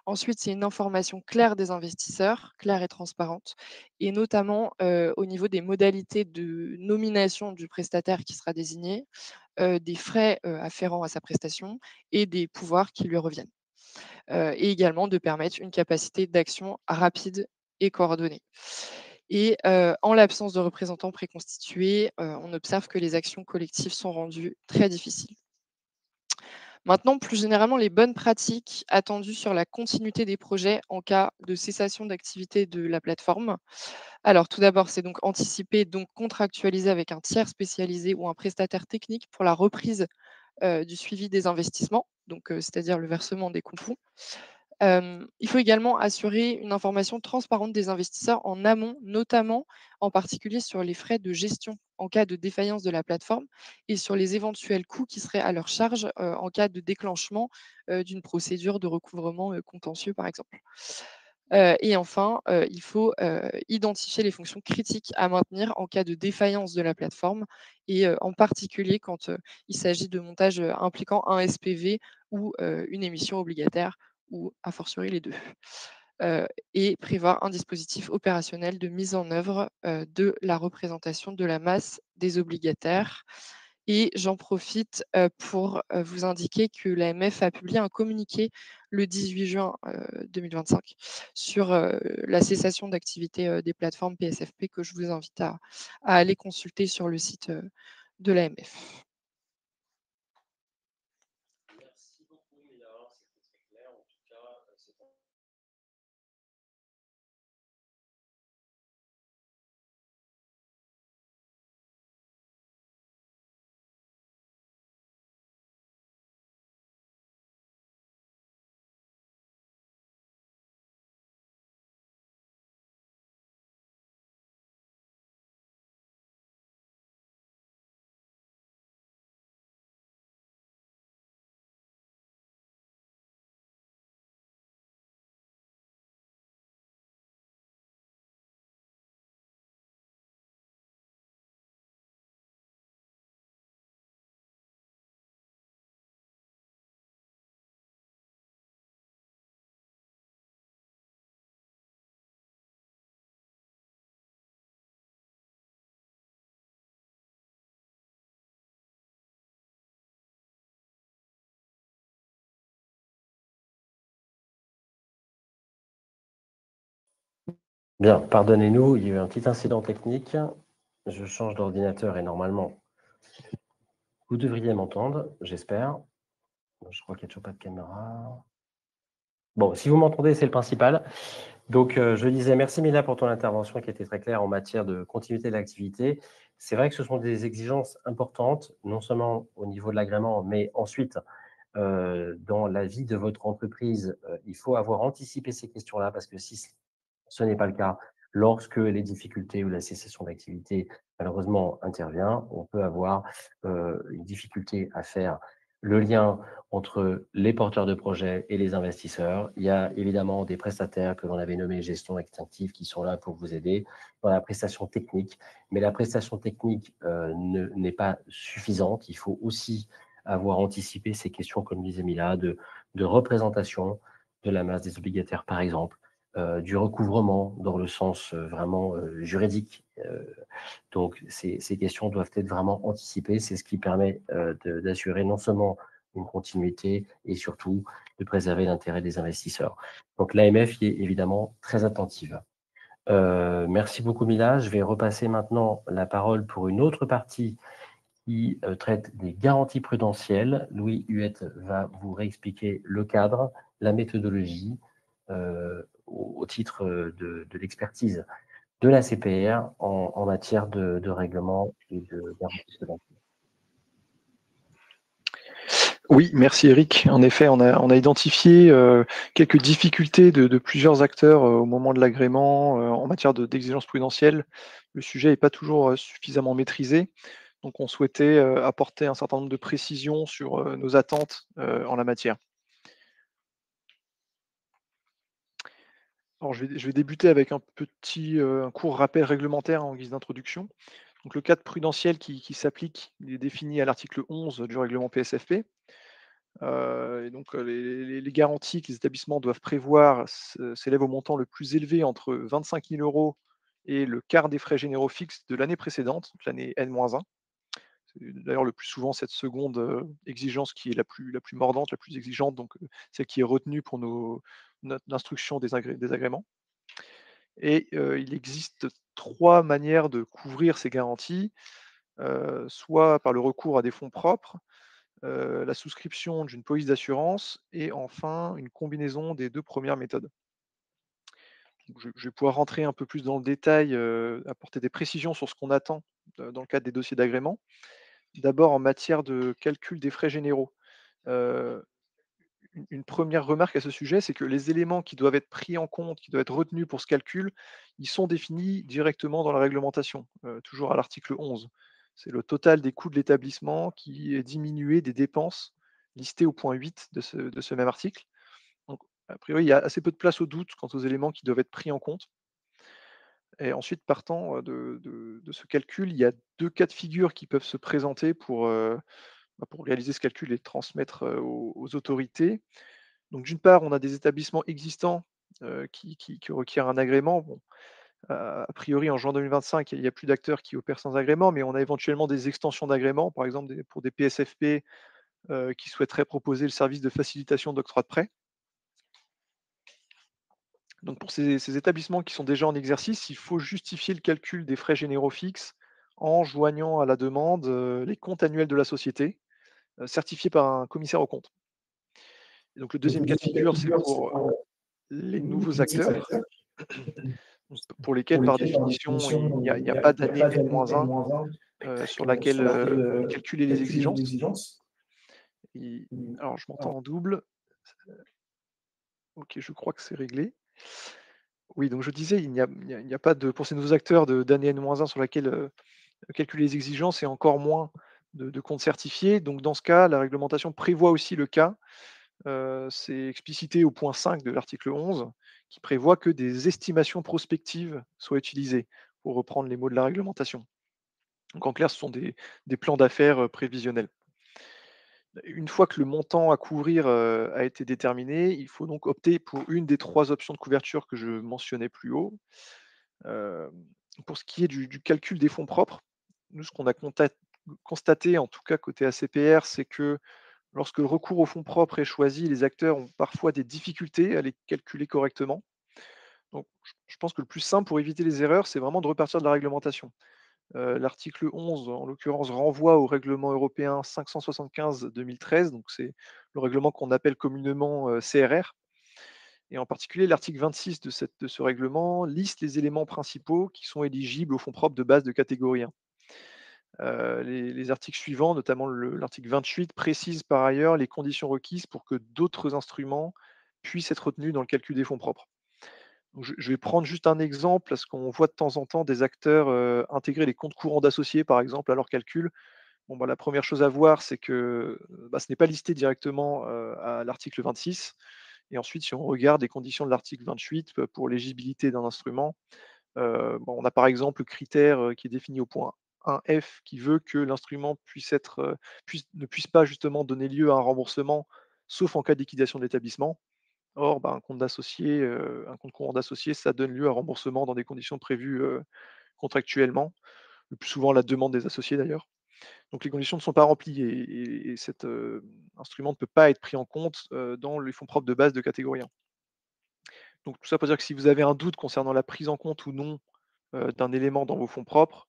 Ensuite, c'est une information claire des investisseurs, claire et transparente, et notamment au niveau des modalités de nomination du prestataire qui sera désigné, des frais afférents à sa prestation et des pouvoirs qui lui reviennent. Et également de permettre une capacité d'action rapide et coordonnée. Et en l'absence de représentants préconstitués, on observe que les actions collectives sont rendues très difficiles. Maintenant, plus généralement, les bonnes pratiques attendues sur la continuité des projets en cas de cessation d'activité de la plateforme. Alors, tout d'abord, c'est donc anticiper, donc contractualiser avec un tiers spécialisé ou un prestataire technique pour la reprise du suivi des investissements, donc c'est-à-dire le versement des coupons. Il faut également assurer une information transparente des investisseurs en amont, notamment en particulier sur les frais de gestion en cas de défaillance de la plateforme et sur les éventuels coûts qui seraient à leur charge en cas de déclenchement d'une procédure de recouvrement contentieux, par exemple. Et enfin, il faut identifier les fonctions critiques à maintenir en cas de défaillance de la plateforme et en particulier quand il s'agit de montages impliquant un SPV ou une émission obligataire ou a fortiori les deux. Et prévoir un dispositif opérationnel de mise en œuvre de la représentation de la masse des obligataires. Et j'en profite pour vous indiquer que l'AMF a publié un communiqué le 18 juin 2025 sur la cessation d'activité des plateformes PSFP que je vous invite à aller consulter sur le site de l'AMF. Merci beaucoup, Mila. C'était très clair. En tout cas, c'est bien, pardonnez-nous, il y a eu un petit incident technique. Je change d'ordinateur et normalement, vous devriez m'entendre, j'espère. Je crois qu'il n'y a toujours pas de caméra. Bon, si vous m'entendez, c'est le principal. Donc, je disais merci Mila pour ton intervention qui était très claire en matière de continuité de l'activité. C'est vrai que ce sont des exigences importantes, non seulement au niveau de l'agrément, mais ensuite dans la vie de votre entreprise. Il faut avoir anticipé ces questions-là parce que si ce n'est pas le cas, lorsque les difficultés ou la cessation d'activité malheureusement intervient, on peut avoir une difficulté à faire le lien entre les porteurs de projets et les investisseurs. Il y a évidemment des prestataires que l'on avait nommés gestion extinctive qui sont là pour vous aider dans la prestation technique. Mais la prestation technique n'est pas suffisante. Il faut aussi avoir anticipé ces questions, comme disait Mila, de représentation de la masse des obligataires, par exemple, du recouvrement dans le sens vraiment juridique. Donc, ces questions doivent être vraiment anticipées. C'est ce qui permet d'assurer non seulement une continuité et surtout de préserver l'intérêt des investisseurs. Donc, l'AMF y est évidemment très attentive. Merci beaucoup, Mila. Je vais repasser maintenant la parole pour une autre partie qui traite des garanties prudentielles. Louis Huette va vous réexpliquer le cadre, la méthodologie au titre de l'expertise de la CPR en matière de règlement et de garantie prudentielle. Oui, merci Eric. En effet, on a identifié quelques difficultés de plusieurs acteurs au moment de l'agrément en matière d'exigence prudentielle. Le sujet n'est pas toujours suffisamment maîtrisé. Donc, on souhaitait apporter un certain nombre de précisions sur nos attentes en la matière. Alors, je vais débuter avec un court rappel réglementaire en guise d'introduction. Donc, le cadre prudentiel qui s'applique, il est défini à l'article 11 du règlement PSFP. Et donc, les garanties que les établissements doivent prévoir s'élèvent au montant le plus élevé entre 25 000 € et le quart des frais généraux fixes de l'année précédente, donc l'année N-1. C'est d'ailleurs le plus souvent cette seconde exigence qui est la plus mordante, la plus exigeante, donc celle qui est retenue pour l'instruction des agréments. Et il existe 3 manières de couvrir ces garanties, soit par le recours à des fonds propres, la souscription d'une police d'assurance et enfin une combinaison des 2 premières méthodes. Donc je vais pouvoir rentrer un peu plus dans le détail, apporter des précisions sur ce qu'on attend dans le cadre des dossiers d'agrément. D'abord en matière de calcul des frais généraux. Heu, une première remarque à ce sujet, c'est que les éléments qui doivent être pris en compte, qui doivent être retenus pour ce calcul, ils sont définis directement dans la réglementation, toujours à l'article 11. C'est le total des coûts de l'établissement qui est diminué des dépenses listées au point 8 de ce même article. Donc, a priori, il y a assez peu de place au doute quant aux éléments qui doivent être pris en compte. Et ensuite, partant de ce calcul, il y a 2 cas de figure qui peuvent se présenter pour réaliser ce calcul et le transmettre aux autorités. Donc, d'une part, on a des établissements existants qui requièrent un agrément. Bon, a priori, en juin 2025, il n'y a plus d'acteurs qui opèrent sans agrément, mais on a éventuellement des extensions d'agrément, par exemple pour des PSFP qui souhaiteraient proposer le service de facilitation d'octroi de prêt. Donc, pour ces établissements qui sont déjà en exercice, il faut justifier le calcul des frais généraux fixes en joignant à la demande les comptes annuels de la société, certifiés par un commissaire aux comptes. Et donc, le deuxième cas de figure, c'est pour les nouveaux acteurs, pour lesquels, par définition, il n'y a pas d'année N-1 sur laquelle calculer les exigences. Alors, je m'entends en double. Ok, je crois que c'est réglé. Oui, donc je disais, il n'y a pas pour ces nouveaux acteurs d'année N-1 sur laquelle calculer les exigences et encore moins de comptes certifiés. Donc, dans ce cas, la réglementation prévoit aussi le cas. C'est explicité au point 5 de l'article 11 qui prévoit que des estimations prospectives soient utilisées, pour reprendre les mots de la réglementation. Donc en clair, ce sont des plans d'affaires prévisionnels. Une fois que le montant à couvrir a été déterminé, il faut donc opter pour une des 3 options de couverture que je mentionnais plus haut. Pour ce qui est du calcul des fonds propres, nous, ce qu'on a constaté, en tout cas côté ACPR, c'est que lorsque le recours aux fonds propres est choisi, les acteurs ont parfois des difficultés à les calculer correctement. Donc, je pense que le plus simple pour éviter les erreurs, c'est vraiment de repartir de la réglementation. L'article 11, en l'occurrence, renvoie au règlement européen 575/2013, donc c'est le règlement qu'on appelle communément CRR. Et en particulier, l'article 26 de ce règlement liste les éléments principaux qui sont éligibles aux fonds propres de base de catégorie 1. Les articles suivants, notamment l'article 28, précisent par ailleurs les conditions requises pour que d'autres instruments puissent être retenus dans le calcul des fonds propres. Donc, je vais prendre juste un exemple, parce qu'on voit de temps en temps des acteurs intégrer les comptes courants d'associés, par exemple, à leur calcul. Bon, bah, la première chose à voir, c'est que ce n'est pas listé directement à l'article 26. Et ensuite, si on regarde les conditions de l'article 28 pour l'éligibilité d'un instrument, on a par exemple le critère qui est défini au point 1F qui veut que l'instrument ne puisse pas justement donner lieu à un remboursement, sauf en cas de liquidation de l'établissement. Or, un compte courant d'associé, ça donne lieu à remboursement dans des conditions prévues contractuellement, le plus souvent à la demande des associés d'ailleurs. Donc les conditions ne sont pas remplies et cet instrument ne peut pas être pris en compte dans les fonds propres de base de catégorie 1. Donc tout ça pour dire que si vous avez un doute concernant la prise en compte ou non d'un élément dans vos fonds propres,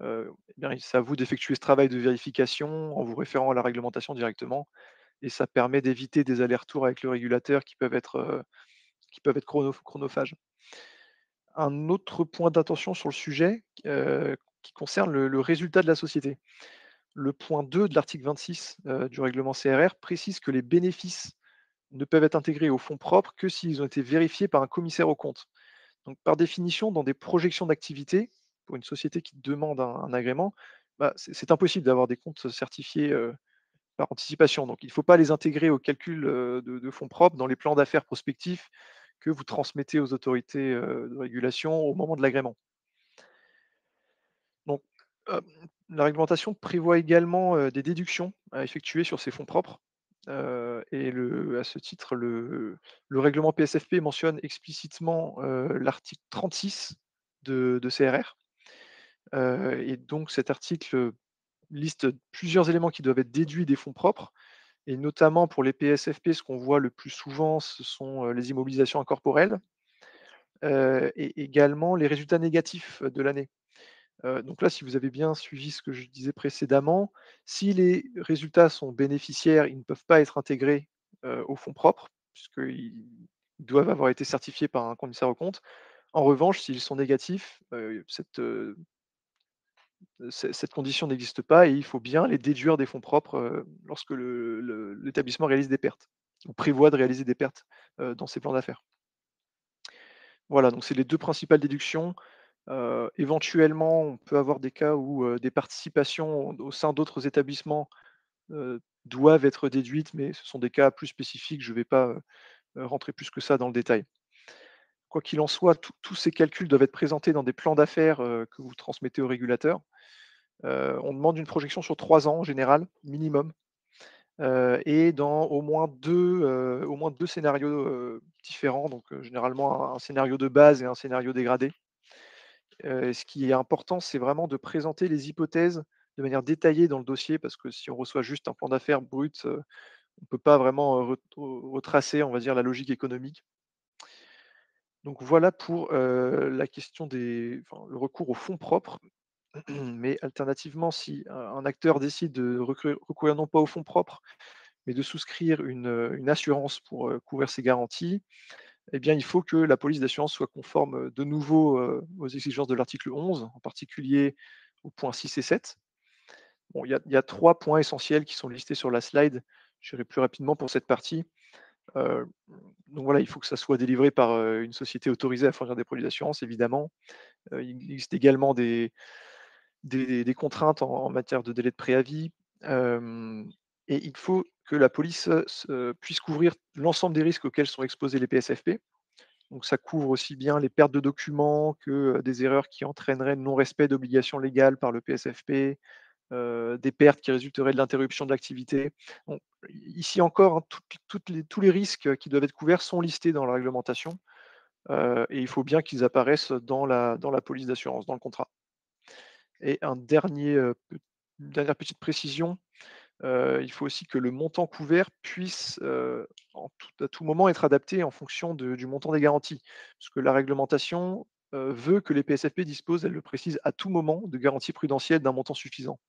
eh bien, c'est à vous d'effectuer ce travail de vérification en vous référant à la réglementation directement, et ça permet d'éviter des allers-retours avec le régulateur qui peuvent être chronophages. Un autre point d'attention sur le sujet, qui concerne le résultat de la société. Le point 2 de l'article 26 du règlement CRR précise que les bénéfices ne peuvent être intégrés aux fonds propres que s'ils ont été vérifiés par un commissaire aux comptes. Donc, par définition, dans des projections d'activité, pour une société qui demande un agrément, c'est impossible d'avoir des comptes certifiés par anticipation. Donc, il ne faut pas les intégrer au calcul de fonds propres dans les plans d'affaires prospectifs que vous transmettez aux autorités de régulation au moment de l'agrément. Donc, la réglementation prévoit également des déductions à effectuer sur ces fonds propres. À ce titre, le règlement PSFP mentionne explicitement l'article 36 de CRR. Et donc cet article liste plusieurs éléments qui doivent être déduits des fonds propres, et notamment pour les PSFP, ce qu'on voit le plus souvent, ce sont les immobilisations incorporelles, et également les résultats négatifs de l'année. Donc là, si vous avez bien suivi ce que je disais précédemment, si les résultats sont bénéficiaires, ils ne peuvent pas être intégrés aux fonds propres, puisqu'ils doivent avoir été certifiés par un commissaire aux comptes. En revanche, s'ils sont négatifs, cette condition n'existe pas, et il faut bien les déduire des fonds propres lorsque l'établissement réalise des pertes, ou prévoit de réaliser des pertes dans ses plans d'affaires. Voilà, donc c'est les deux principales déductions. Éventuellement, on peut avoir des cas où des participations au sein d'autres établissements doivent être déduites, mais ce sont des cas plus spécifiques, je ne vais pas rentrer plus que ça dans le détail. Quoi qu'il en soit, tous ces calculs doivent être présentés dans des plans d'affaires que vous transmettez au régulateur. On demande une projection sur 3 ans en général, minimum, et dans au moins deux scénarios différents, donc généralement un scénario de base et un scénario dégradé. Ce qui est important, c'est vraiment de présenter les hypothèses de manière détaillée dans le dossier, parce que si on reçoit juste un plan d'affaires brut, on ne peut pas vraiment retracer, on va dire, la logique économique. Donc voilà pour la question le recours aux fonds propres. Mais alternativement, si un acteur décide de recourir non pas aux fonds propres, mais de souscrire une assurance pour couvrir ses garanties, eh bien, il faut que la police d'assurance soit conforme de nouveau aux exigences de l'article 11, en particulier aux points 6 et 7. Bon, il y a 3 points essentiels qui sont listés sur la slide. J'irai plus rapidement pour cette partie. Euh, donc voilà, il faut que ça soit délivré par une société autorisée à fournir des produits d'assurance, évidemment. Il existe également des contraintes en matière de délai de préavis. Et il faut que la police puisse couvrir l'ensemble des risques auxquels sont exposés les PSFP. Donc ça couvre aussi bien les pertes de documents que des erreurs qui entraîneraient le non-respect d'obligations légales par le PSFP, des pertes qui résulteraient de l'interruption de l'activité. Donc, ici encore, hein, tous les risques qui doivent être couverts sont listés dans la réglementation, et il faut bien qu'ils apparaissent dans la police d'assurance, dans le contrat. Et une dernière petite précision, il faut aussi que le montant couvert puisse à tout moment être adapté en fonction du montant des garanties. Parce que la réglementation veut que les PSFP disposent, elle le précise, à tout moment de garanties prudentielles d'un montant suffisant.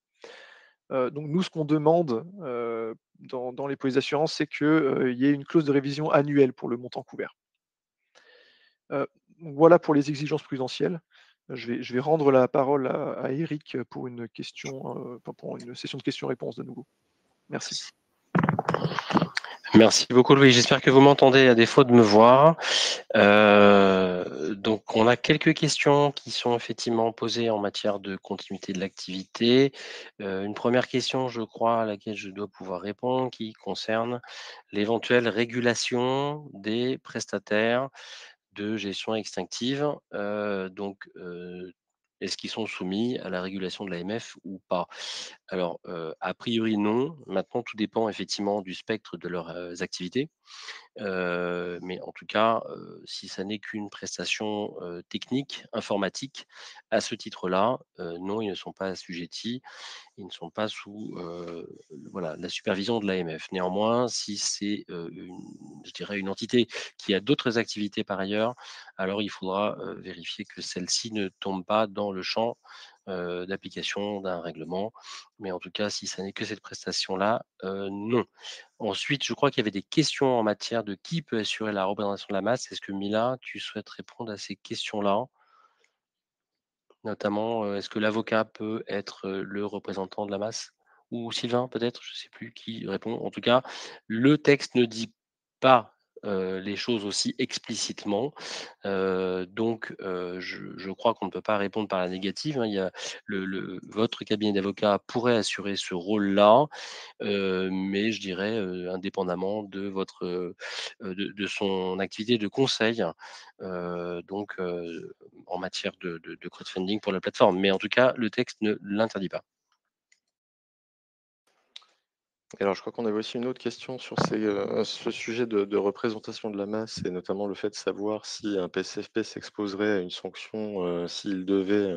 Donc nous, ce qu'on demande dans les polices d'assurance, c'est qu'il y ait une clause de révision annuelle pour le montant couvert. Voilà pour les exigences prudentielles. Je vais rendre la parole à Eric pour une question, pour une session de questions-réponses de nouveau. Merci. Merci beaucoup, Louis. J'espère que vous m'entendez à défaut de me voir. Donc, on a quelques questions qui sont effectivement posées en matière de continuité de l'activité. Une première question, je crois, à laquelle je dois pouvoir répondre, qui concerne l'éventuelle régulation des prestataires de gestion extinctive. Est-ce qu'ils sont soumis à la régulation de l'AMF ou pas? Alors, a priori non. Maintenant, tout dépend effectivement du spectre de leurs activités. Mais en tout cas, si ça n'est qu'une prestation technique, informatique, à ce titre-là, non, ils ne sont pas assujettis, ils ne sont pas sous voilà, la supervision de l'AMF. Néanmoins, si c'est je dirais une entité qui a d'autres activités par ailleurs, alors il faudra vérifier que celle-ci ne tombe pas dans le champ d'application d'un règlement. Mais en tout cas, si ça n'est que cette prestation-là, non. Ensuite, je crois qu'il y avait des questions en matière de qui peut assurer la représentation de la masse. Est-ce que Mila, tu souhaites répondre à ces questions-là? Notamment, est-ce que l'avocat peut être le représentant de la masse? Ou Sylvain peut-être? Je ne sais plus qui répond. En tout cas, le texte ne dit pas les choses aussi explicitement. Je crois qu'on ne peut pas répondre par la négative, hein. Il y a votre cabinet d'avocat pourrait assurer ce rôle-là, mais je dirais, indépendamment de de son activité de conseil, en matière de crowdfunding pour la plateforme. Mais en tout cas, le texte ne l'interdit pas. Et alors, je crois qu'on avait aussi une autre question sur ce sujet de représentation de la masse et notamment le fait de savoir si un PSFP s'exposerait à une sanction s'il devait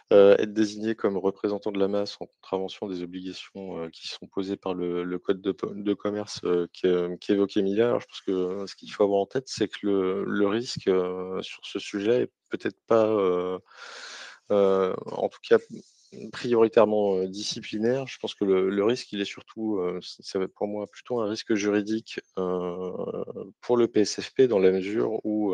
être désigné comme représentant de la masse en contravention des obligations qui sont posées par le code de commerce qu'évoquait Emilia. Alors, je pense que ce qu'il faut avoir en tête, c'est que le risque sur ce sujet est peut-être pas, en tout cas, prioritairement disciplinaire. Je pense que le risque, il est surtout, ça va être pour moi plutôt un risque juridique pour le PSFP dans la mesure où,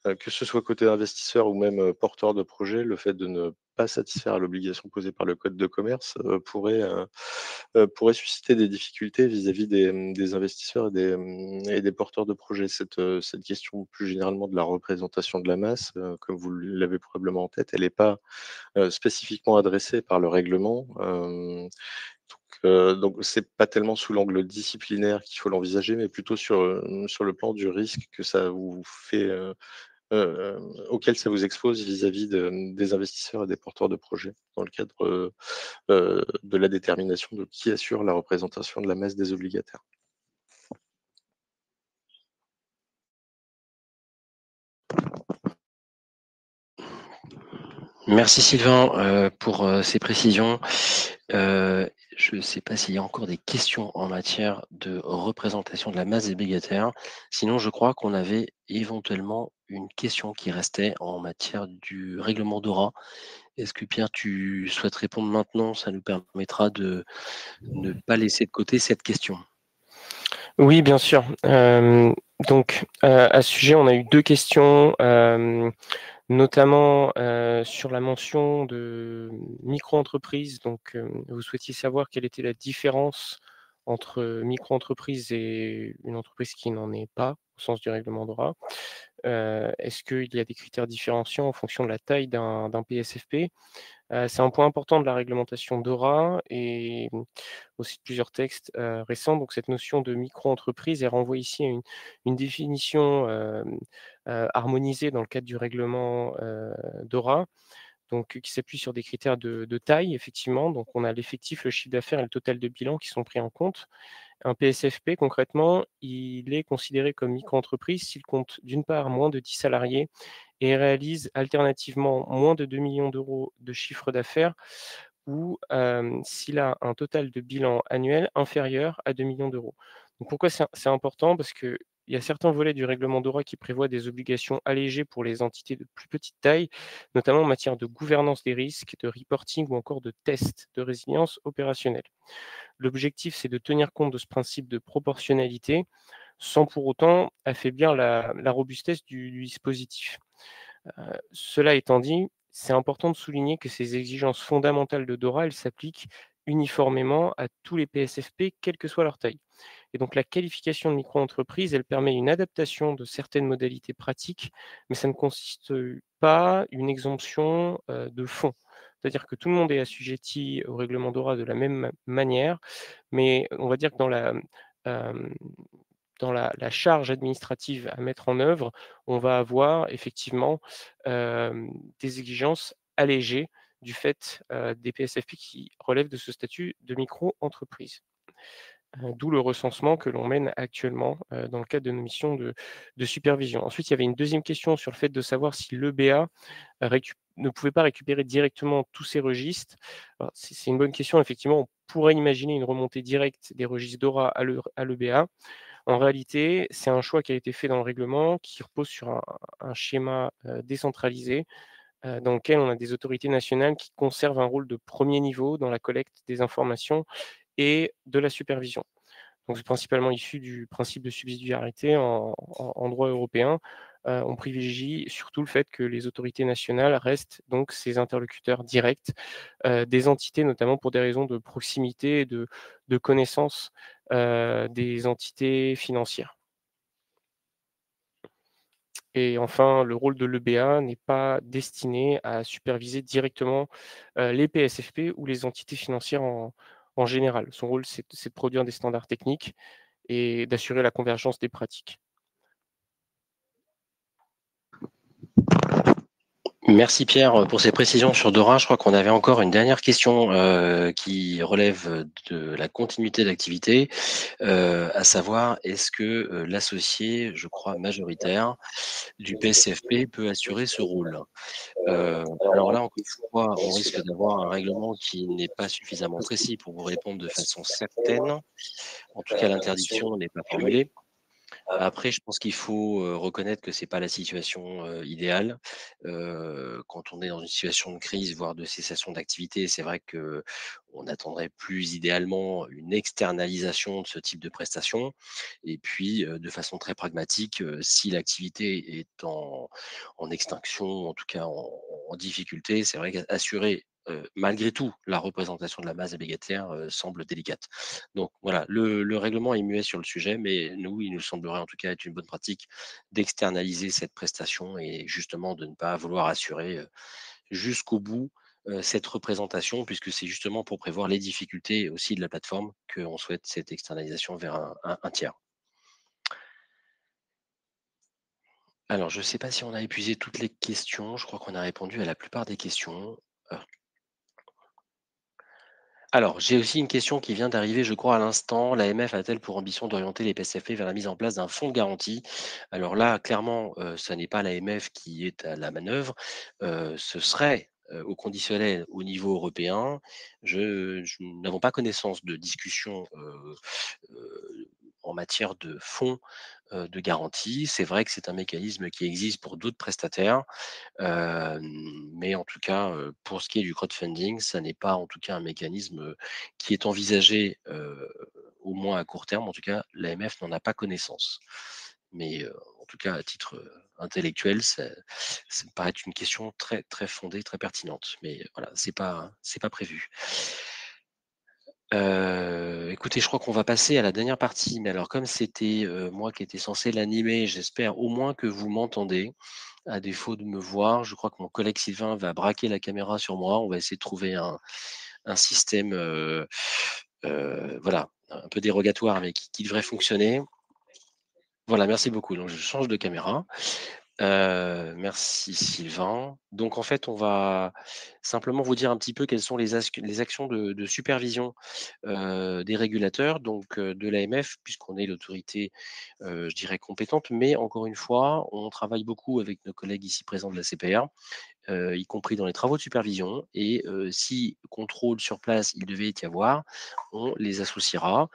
que ce soit côté investisseur ou même porteur de projet, le fait de ne pas satisfaire à l'obligation posée par le code de commerce pourrait susciter des difficultés vis-à-vis des investisseurs et des porteurs de projets. Cette question plus généralement de la représentation de la masse, comme vous l'avez probablement en tête, elle n'est pas spécifiquement adressée par le règlement. Donc c'est pas tellement sous l'angle disciplinaire qu'il faut l'envisager, mais plutôt sur le plan du risque que ça vous fait, auquel ça vous expose vis-à-vis des investisseurs et des porteurs de projets, dans le cadre de la détermination de qui assure la représentation de la masse des obligataires. Merci Sylvain pour ces précisions. Je ne sais pas s'il y a encore des questions en matière de représentation de la masse des obligataires. Sinon, je crois qu'on avait éventuellement une question qui restait en matière du règlement DORA. Est-ce que Pierre, tu souhaites répondre maintenant? Ça nous permettra de ne pas laisser de côté cette question. Oui, bien sûr. À ce sujet, on a eu deux questions, notamment sur la mention de micro-entreprise. Donc, vous souhaitiez savoir quelle était la différence entre micro-entreprise et une entreprise qui n'en est pas, au sens du règlement DORA. Est-ce qu'il y a des critères différenciants en fonction de la taille d'un PSFP? C'est un point important de la réglementation DORA et aussi de plusieurs textes récents. Donc, cette notion de micro-entreprise est renvoie ici à une définition harmonisée dans le cadre du règlement DORA, donc, qui s'appuie sur des critères de taille, effectivement. Donc, on a l'effectif, le chiffre d'affaires et le total de bilan qui sont pris en compte. Un PSFP, concrètement, il est considéré comme micro-entreprise s'il compte d'une part moins de 10 salariés et réalise alternativement moins de 2 millions d'euros de chiffre d'affaires ou s'il a un total de bilan annuel inférieur à 2 millions d'euros. Donc pourquoi c'est important? Parce qu'il y a certains volets du règlement DORA qui prévoient des obligations allégées pour les entités de plus petite taille, notamment en matière de gouvernance des risques, de reporting ou encore de tests de résilience opérationnelle. L'objectif, c'est de tenir compte de ce principe de proportionnalité sans pour autant affaiblir la robustesse du dispositif. Cela étant dit, c'est important de souligner que ces exigences fondamentales de DORA, elles s'appliquent uniformément à tous les PSFP, quelle que soit leur taille. Et donc la qualification de micro-entreprise, elle permet une adaptation de certaines modalités pratiques, mais ça ne consiste pas une exemption de fond. C'est-à-dire que tout le monde est assujetti au règlement DORA de la même manière, mais on va dire que dans la charge administrative à mettre en œuvre, on va avoir effectivement des exigences allégées du fait des PSFP qui relèvent de ce statut de micro-entreprise. D'où le recensement que l'on mène actuellement dans le cadre de nos missions de supervision. Ensuite, il y avait une deuxième question sur le fait de savoir si l'EBA ne pouvait pas récupérer directement tous ces registres. C'est une bonne question. Effectivement, on pourrait imaginer une remontée directe des registres DORA à l'EBA. En réalité, c'est un choix qui a été fait dans le règlement, qui repose sur un schéma décentralisé, dans lequel on a des autorités nationales qui conservent un rôle de premier niveau dans la collecte des informations et de la supervision. Donc c'est principalement issu du principe de subsidiarité en droit européen. On privilégie surtout le fait que les autorités nationales restent donc ces interlocuteurs directs des entités, notamment pour des raisons de proximité et de connaissance des entités financières. Et enfin, le rôle de l'EBA n'est pas destiné à superviser directement les PSFP ou les entités financières en général. Son rôle, c'est de produire des standards techniques et d'assurer la convergence des pratiques. Merci Pierre pour ces précisions sur DORA. Je crois qu'on avait encore une dernière question qui relève de la continuité d'activité, à savoir est-ce que l'associé, je crois majoritaire, du PSFP peut assurer ce rôle. Alors là, encore une fois, on risque d'avoir un règlement qui n'est pas suffisamment précis pour vous répondre de façon certaine. En tout cas, l'interdiction n'est pas formulée. Après, je pense qu'il faut reconnaître que c'est pas la situation idéale. Quand on est dans une situation de crise, voire de cessation d'activité, c'est vrai que on attendrait plus idéalement une externalisation de ce type de prestation. Et puis, de façon très pragmatique, si l'activité est en extinction, en tout cas en difficulté, c'est vrai qu'assurer malgré tout la représentation de la masse obligataire semble délicate. Donc voilà, le règlement est muet sur le sujet, mais nous, il nous semblerait en tout cas être une bonne pratique d'externaliser cette prestation et justement de ne pas vouloir assurer jusqu'au bout cette représentation, puisque c'est justement pour prévoir les difficultés aussi de la plateforme qu'on souhaite cette externalisation vers un tiers. Alors, je ne sais pas si on a épuisé toutes les questions. Je crois qu'on a répondu à la plupart des questions. Alors, j'ai aussi une question qui vient d'arriver, je crois, à l'instant. L'AMF a-t-elle pour ambition d'orienter les PSFP vers la mise en place d'un fonds de garantie? Alors là, clairement, ce n'est pas l'AMF qui est à la manœuvre. Ce serait au conditionnel au niveau européen. Nous n'avons pas connaissance de discussion en matière de fonds de garantie. C'est vrai que c'est un mécanisme qui existe pour d'autres prestataires. Mais en tout cas, pour ce qui est du crowdfunding, ça n'est pas en tout cas un mécanisme qui est envisagé, au moins à court terme. En tout cas, l'AMF n'en a pas connaissance. Mais en tout cas, à titre intellectuel, ça me paraît être une question très, très fondée, très pertinente. Mais voilà, c'est pas prévu. Écoutez, je crois qu'on va passer à la dernière partie. Mais alors, comme c'était moi qui étais censé l'animer, j'espère au moins que vous m'entendez. À défaut de me voir, je crois que mon collègue Sylvain va braquer la caméra sur moi. On va essayer de trouver un système, voilà, un peu dérogatoire, mais qui devrait fonctionner. Voilà, merci beaucoup. Donc, je change de caméra. Merci Sylvain. Donc en fait, on va simplement vous dire un petit peu quelles sont les actions de supervision des régulateurs, donc de l'AMF, puisqu'on est l'autorité, je dirais, compétente. Mais encore une fois, on travaille beaucoup avec nos collègues ici présents de la CPR, y compris dans les travaux de supervision. Et si contrôle sur place, il devait y avoir, on les associera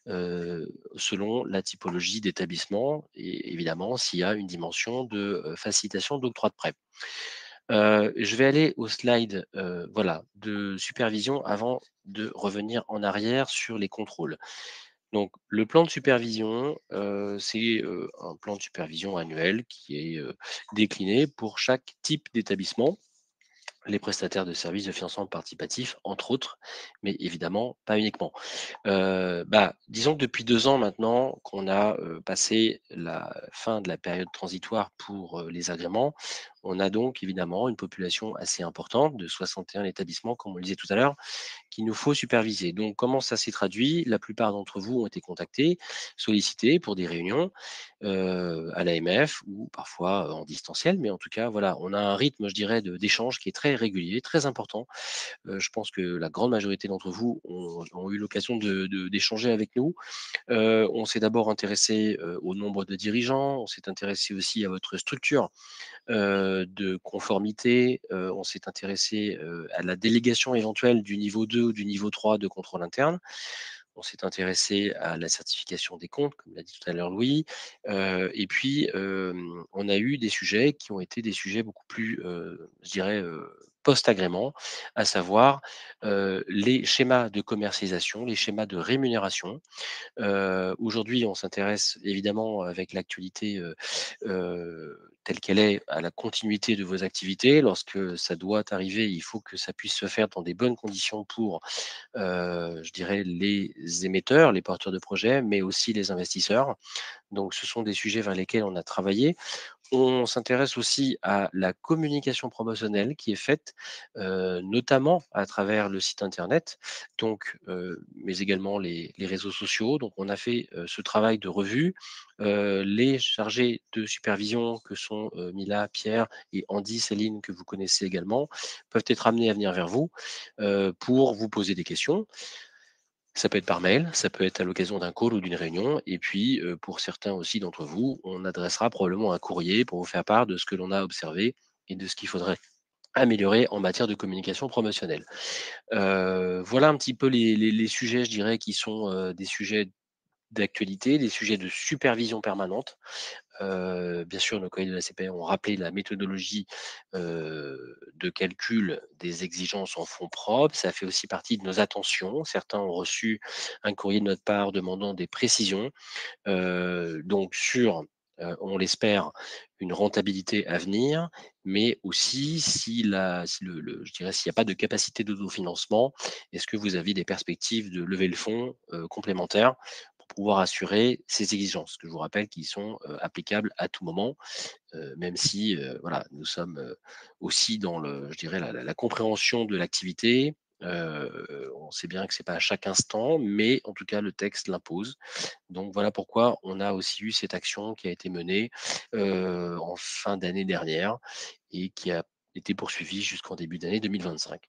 selon la typologie d'établissement et évidemment s'il y a une dimension de facilitation d'octroi de prêt. Je vais aller au slide voilà, de supervision avant de revenir en arrière sur les contrôles. Donc le plan de supervision, c'est, un plan de supervision annuel qui est, décliné pour chaque type d'établissement. Les prestataires de services de financement participatif, entre autres, mais évidemment pas uniquement. Disons que depuis 2 ans maintenant qu'on a, passé la fin de la période transitoire pour, les agréments, on a donc évidemment une population assez importante de 61 établissements, comme on le disait tout à l'heure, qu'il nous faut superviser. Donc, comment ça s'est traduit? La plupart d'entre vous ont été contactés, sollicités pour des réunions à l'AMF ou parfois en distanciel, mais en tout cas, voilà, on a un rythme, je dirais, d'échange qui est très régulier, très important. Je pense que la grande majorité d'entre vous ont eu l'occasion d'échanger avec nous. On s'est d'abord intéressé au nombre de dirigeants, on s'est intéressé aussi à votre structure de conformité. On s'est intéressé à la délégation éventuelle du niveau 2 ou du niveau 3 de contrôle interne. On s'est intéressé à la certification des comptes, comme l'a dit tout à l'heure Louis. Et puis, on a eu des sujets qui ont été des sujets beaucoup plus, je dirais, post-agrément, à savoir les schémas de commercialisation, les schémas de rémunération. Aujourd'hui, on s'intéresse évidemment avec l'actualité telle qu'elle est à la continuité de vos activités. Lorsque ça doit arriver, il faut que ça puisse se faire dans des bonnes conditions pour, je dirais, les émetteurs, les porteurs de projets, mais aussi les investisseurs. Donc, ce sont des sujets vers lesquels on a travaillé. On s'intéresse aussi à la communication promotionnelle qui est faite, notamment à travers le site internet, donc, mais également les réseaux sociaux. Donc on a fait, ce travail de revue. Les chargés de supervision que sont, Mila, Pierre et Andy, Céline, que vous connaissez également, peuvent être amenés à venir vers vous, pour vous poser des questions. Ça peut être par mail, ça peut être à l'occasion d'un call ou d'une réunion. Et puis, pour certains aussi d'entre vous, on adressera probablement un courrier pour vous faire part de ce que l'on a observé et de ce qu'il faudrait améliorer en matière de communication promotionnelle. Voilà un petit peu les sujets, je dirais, qui sont des sujets d'actualité, des sujets de supervision permanente. Bien sûr, nos collègues de la CPR ont rappelé la méthodologie de calcul des exigences en fonds propres. Ça fait aussi partie de nos attentions. Certains ont reçu un courrier de notre part demandant des précisions. Donc sur, on l'espère, une rentabilité à venir, mais aussi si je dirais s'il n'y a pas de capacité d'autofinancement, est-ce que vous avez des perspectives de lever le fonds complémentaires pour pouvoir assurer ces exigences, que je vous rappelle qui sont applicables à tout moment, même si voilà, nous sommes aussi dans je dirais la compréhension de l'activité. On sait bien que c'est pas à chaque instant, mais en tout cas le texte l'impose. Donc voilà pourquoi on a aussi eu cette action qui a été menée en fin d'année dernière et qui a été poursuivie jusqu'en début d'année 2025.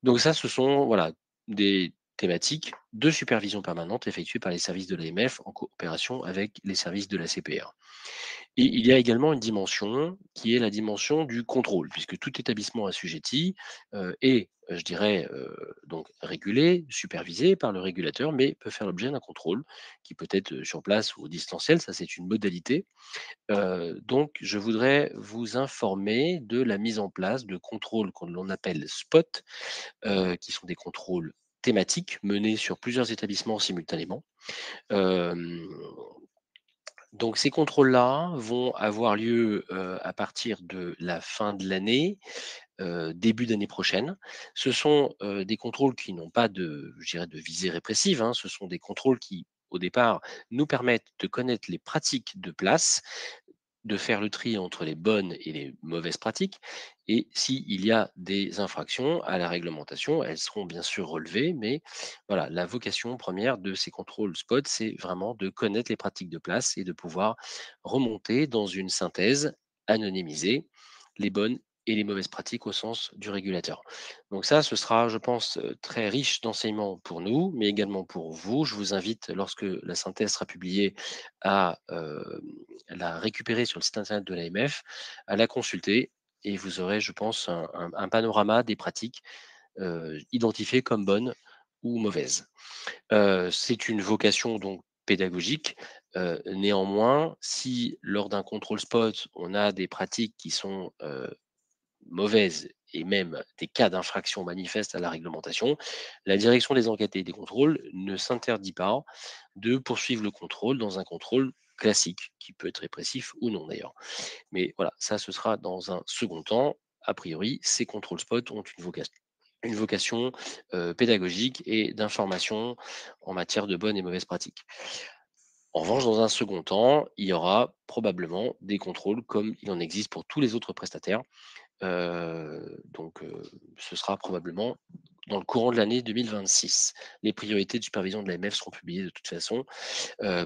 Donc ça, ce sont voilà, des thématiques de supervision permanente effectuées par les services de l'AMF en coopération avec les services de la CPR. Et il y a également une dimension qui est la dimension du contrôle, puisque tout établissement assujetti est, je dirais, donc régulé, supervisé par le régulateur, mais peut faire l'objet d'un contrôle qui peut être sur place ou distanciel, ça c'est une modalité. Donc je voudrais vous informer de la mise en place de contrôles que l'on appelle SPOT, qui sont des contrôles thématiques menés sur plusieurs établissements simultanément. Hem, donc ces contrôles-là vont avoir lieu, à partir de la fin de l'année, début d'année prochaine. Ce sont, des contrôles qui n'ont pas de, je dirais, de visée répressive, hein. Ce sont des contrôles qui, au départ, nous permettent de connaître les pratiques de place, de faire le tri entre les bonnes et les mauvaises pratiques. Et s'il y a des infractions à la réglementation, elles seront bien sûr relevées, mais voilà, la vocation première de ces contrôles spot, c'est vraiment de connaître les pratiques de place et de pouvoir remonter dans une synthèse anonymisée les bonnes et les mauvaises pratiques au sens du régulateur. Donc ça, ce sera, je pense, très riche d'enseignements pour nous, mais également pour vous. Je vous invite, lorsque la synthèse sera publiée, à la récupérer sur le site internet de l'AMF, à la consulter et vous aurez, je pense, un panorama des pratiques identifiées comme bonnes ou mauvaises. C'est une vocation donc pédagogique. Néanmoins, si lors d'un contrôle spot, on a des pratiques qui sont mauvaises et même des cas d'infraction manifestes à la réglementation, la direction des enquêtes et des contrôles ne s'interdit pas de poursuivre le contrôle dans un contrôle classique, qui peut être répressif ou non d'ailleurs. Mais voilà, ça ce sera dans un second temps. A priori, ces contrôles spot ont une vocation pédagogique et d'information en matière de bonnes et mauvaises pratiques. En revanche, dans un second temps, il y aura probablement des contrôles comme il en existe pour tous les autres prestataires. Donc, ce sera probablement dans le courant de l'année 2026. Les priorités de supervision de l'AMF seront publiées de toute façon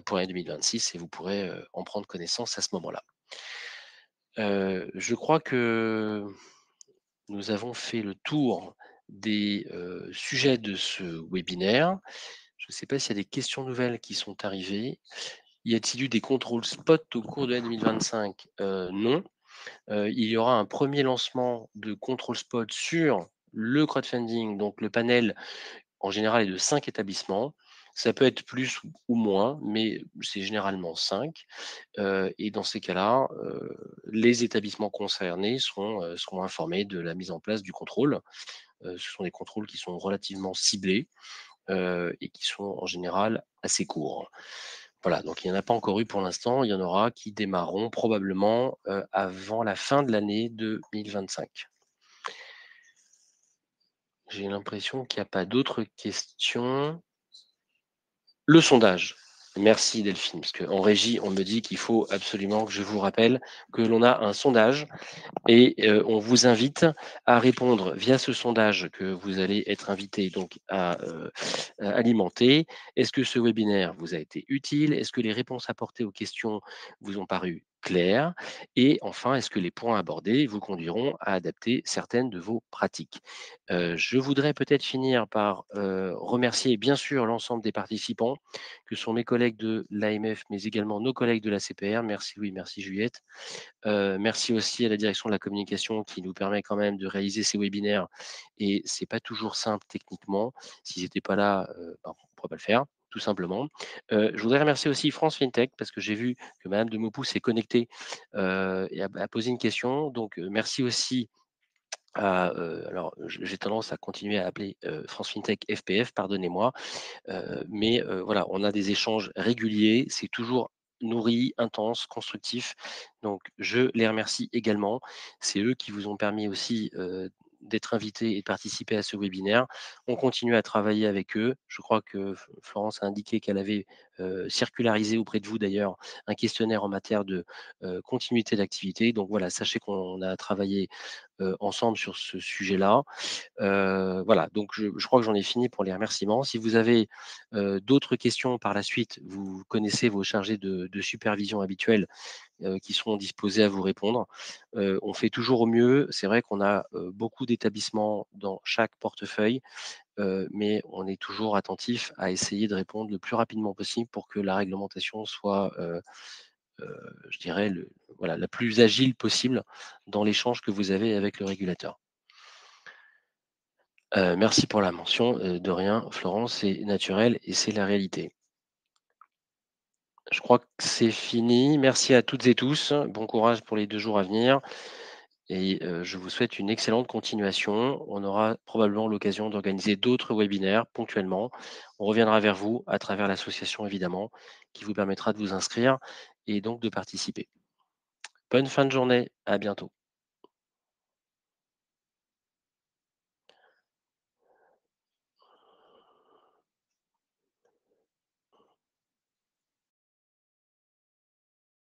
pour l'année 2026 et vous pourrez en prendre connaissance à ce moment-là. Je crois que nous avons fait le tour des sujets de ce webinaire. Je ne sais pas s'il y a des questions nouvelles qui sont arrivées. Y a-t-il eu des contrôles spot au cours de l'année 2025 Non. Il y aura un premier lancement de contrôle spot sur le crowdfunding. Donc le panel, en général, est de 5 établissements. Ça peut être plus ou moins, mais c'est généralement 5. Et dans ces cas-là, les établissements concernés seront informés de la mise en place du contrôle. Ce sont des contrôles qui sont relativement ciblés et qui sont en général assez courts. Voilà, donc il n'y en a pas encore eu pour l'instant. Il y en aura qui démarreront probablement avant la fin de l'année 2025. J'ai l'impression qu'il n'y a pas d'autres questions. Le sondage. Merci Delphine, parce qu'en régie, on me dit qu'il faut absolument que je vous rappelle que l'on a un sondage et on vous invite à répondre via ce sondage que vous allez être invité donc à alimenter. Est-ce que ce webinaire vous a été utile? Est-ce que les réponses apportées aux questions vous ont paru claires? Et enfin, est-ce que les points abordés vous conduiront à adapter certaines de vos pratiques? Je voudrais peut-être finir par remercier bien sûr l'ensemble des participants, que sont mes collègues de l'AMF, mais également nos collègues de la CPR. Merci Louis, merci Juliette. Merci aussi à la direction de la communication qui nous permet quand même de réaliser ces webinaires et c'est pas toujours simple techniquement. S'ils n'étaient pas là, on ne pourrait pas le faire, tout simplement. Je voudrais remercier aussi France FinTech parce que j'ai vu que madame de Maupoux s'est connectée, et a posé une question. Donc, merci aussi à, alors j'ai tendance à continuer à appeler, France FinTech FPF, pardonnez-moi. Mais voilà, on a des échanges réguliers, c'est toujours nourri, intense, constructif. Donc je les remercie également. C'est eux qui vous ont permis aussi d'être invités et de participer à ce webinaire. On continue à travailler avec eux. Je crois que Florence a indiqué qu'elle avait circularisé auprès de vous d'ailleurs un questionnaire en matière de continuité d'activité. Donc voilà, sachez qu'on a travaillé ensemble sur ce sujet-là. Voilà, donc je crois que j'en ai fini pour les remerciements. Si vous avez d'autres questions par la suite, vous connaissez vos chargés de supervision habituels qui seront disposés à vous répondre. On fait toujours au mieux. C'est vrai qu'on a beaucoup d'établissements dans chaque portefeuille, mais on est toujours attentif à essayer de répondre le plus rapidement possible pour que la réglementation soit, je dirais, voilà, la plus agile possible dans l'échange que vous avez avec le régulateur. Merci pour la mention, de rien Florence, c'est naturel et c'est la réalité. Je crois que c'est fini. Merci à toutes et tous. Bon courage pour les 2 jours à venir et je vous souhaite une excellente continuation. On aura probablement l'occasion d'organiser d'autres webinaires ponctuellement. On reviendra vers vous à travers l'association évidemment, qui vous permettra de vous inscrire et donc de participer. Bonne fin de journée, à bientôt.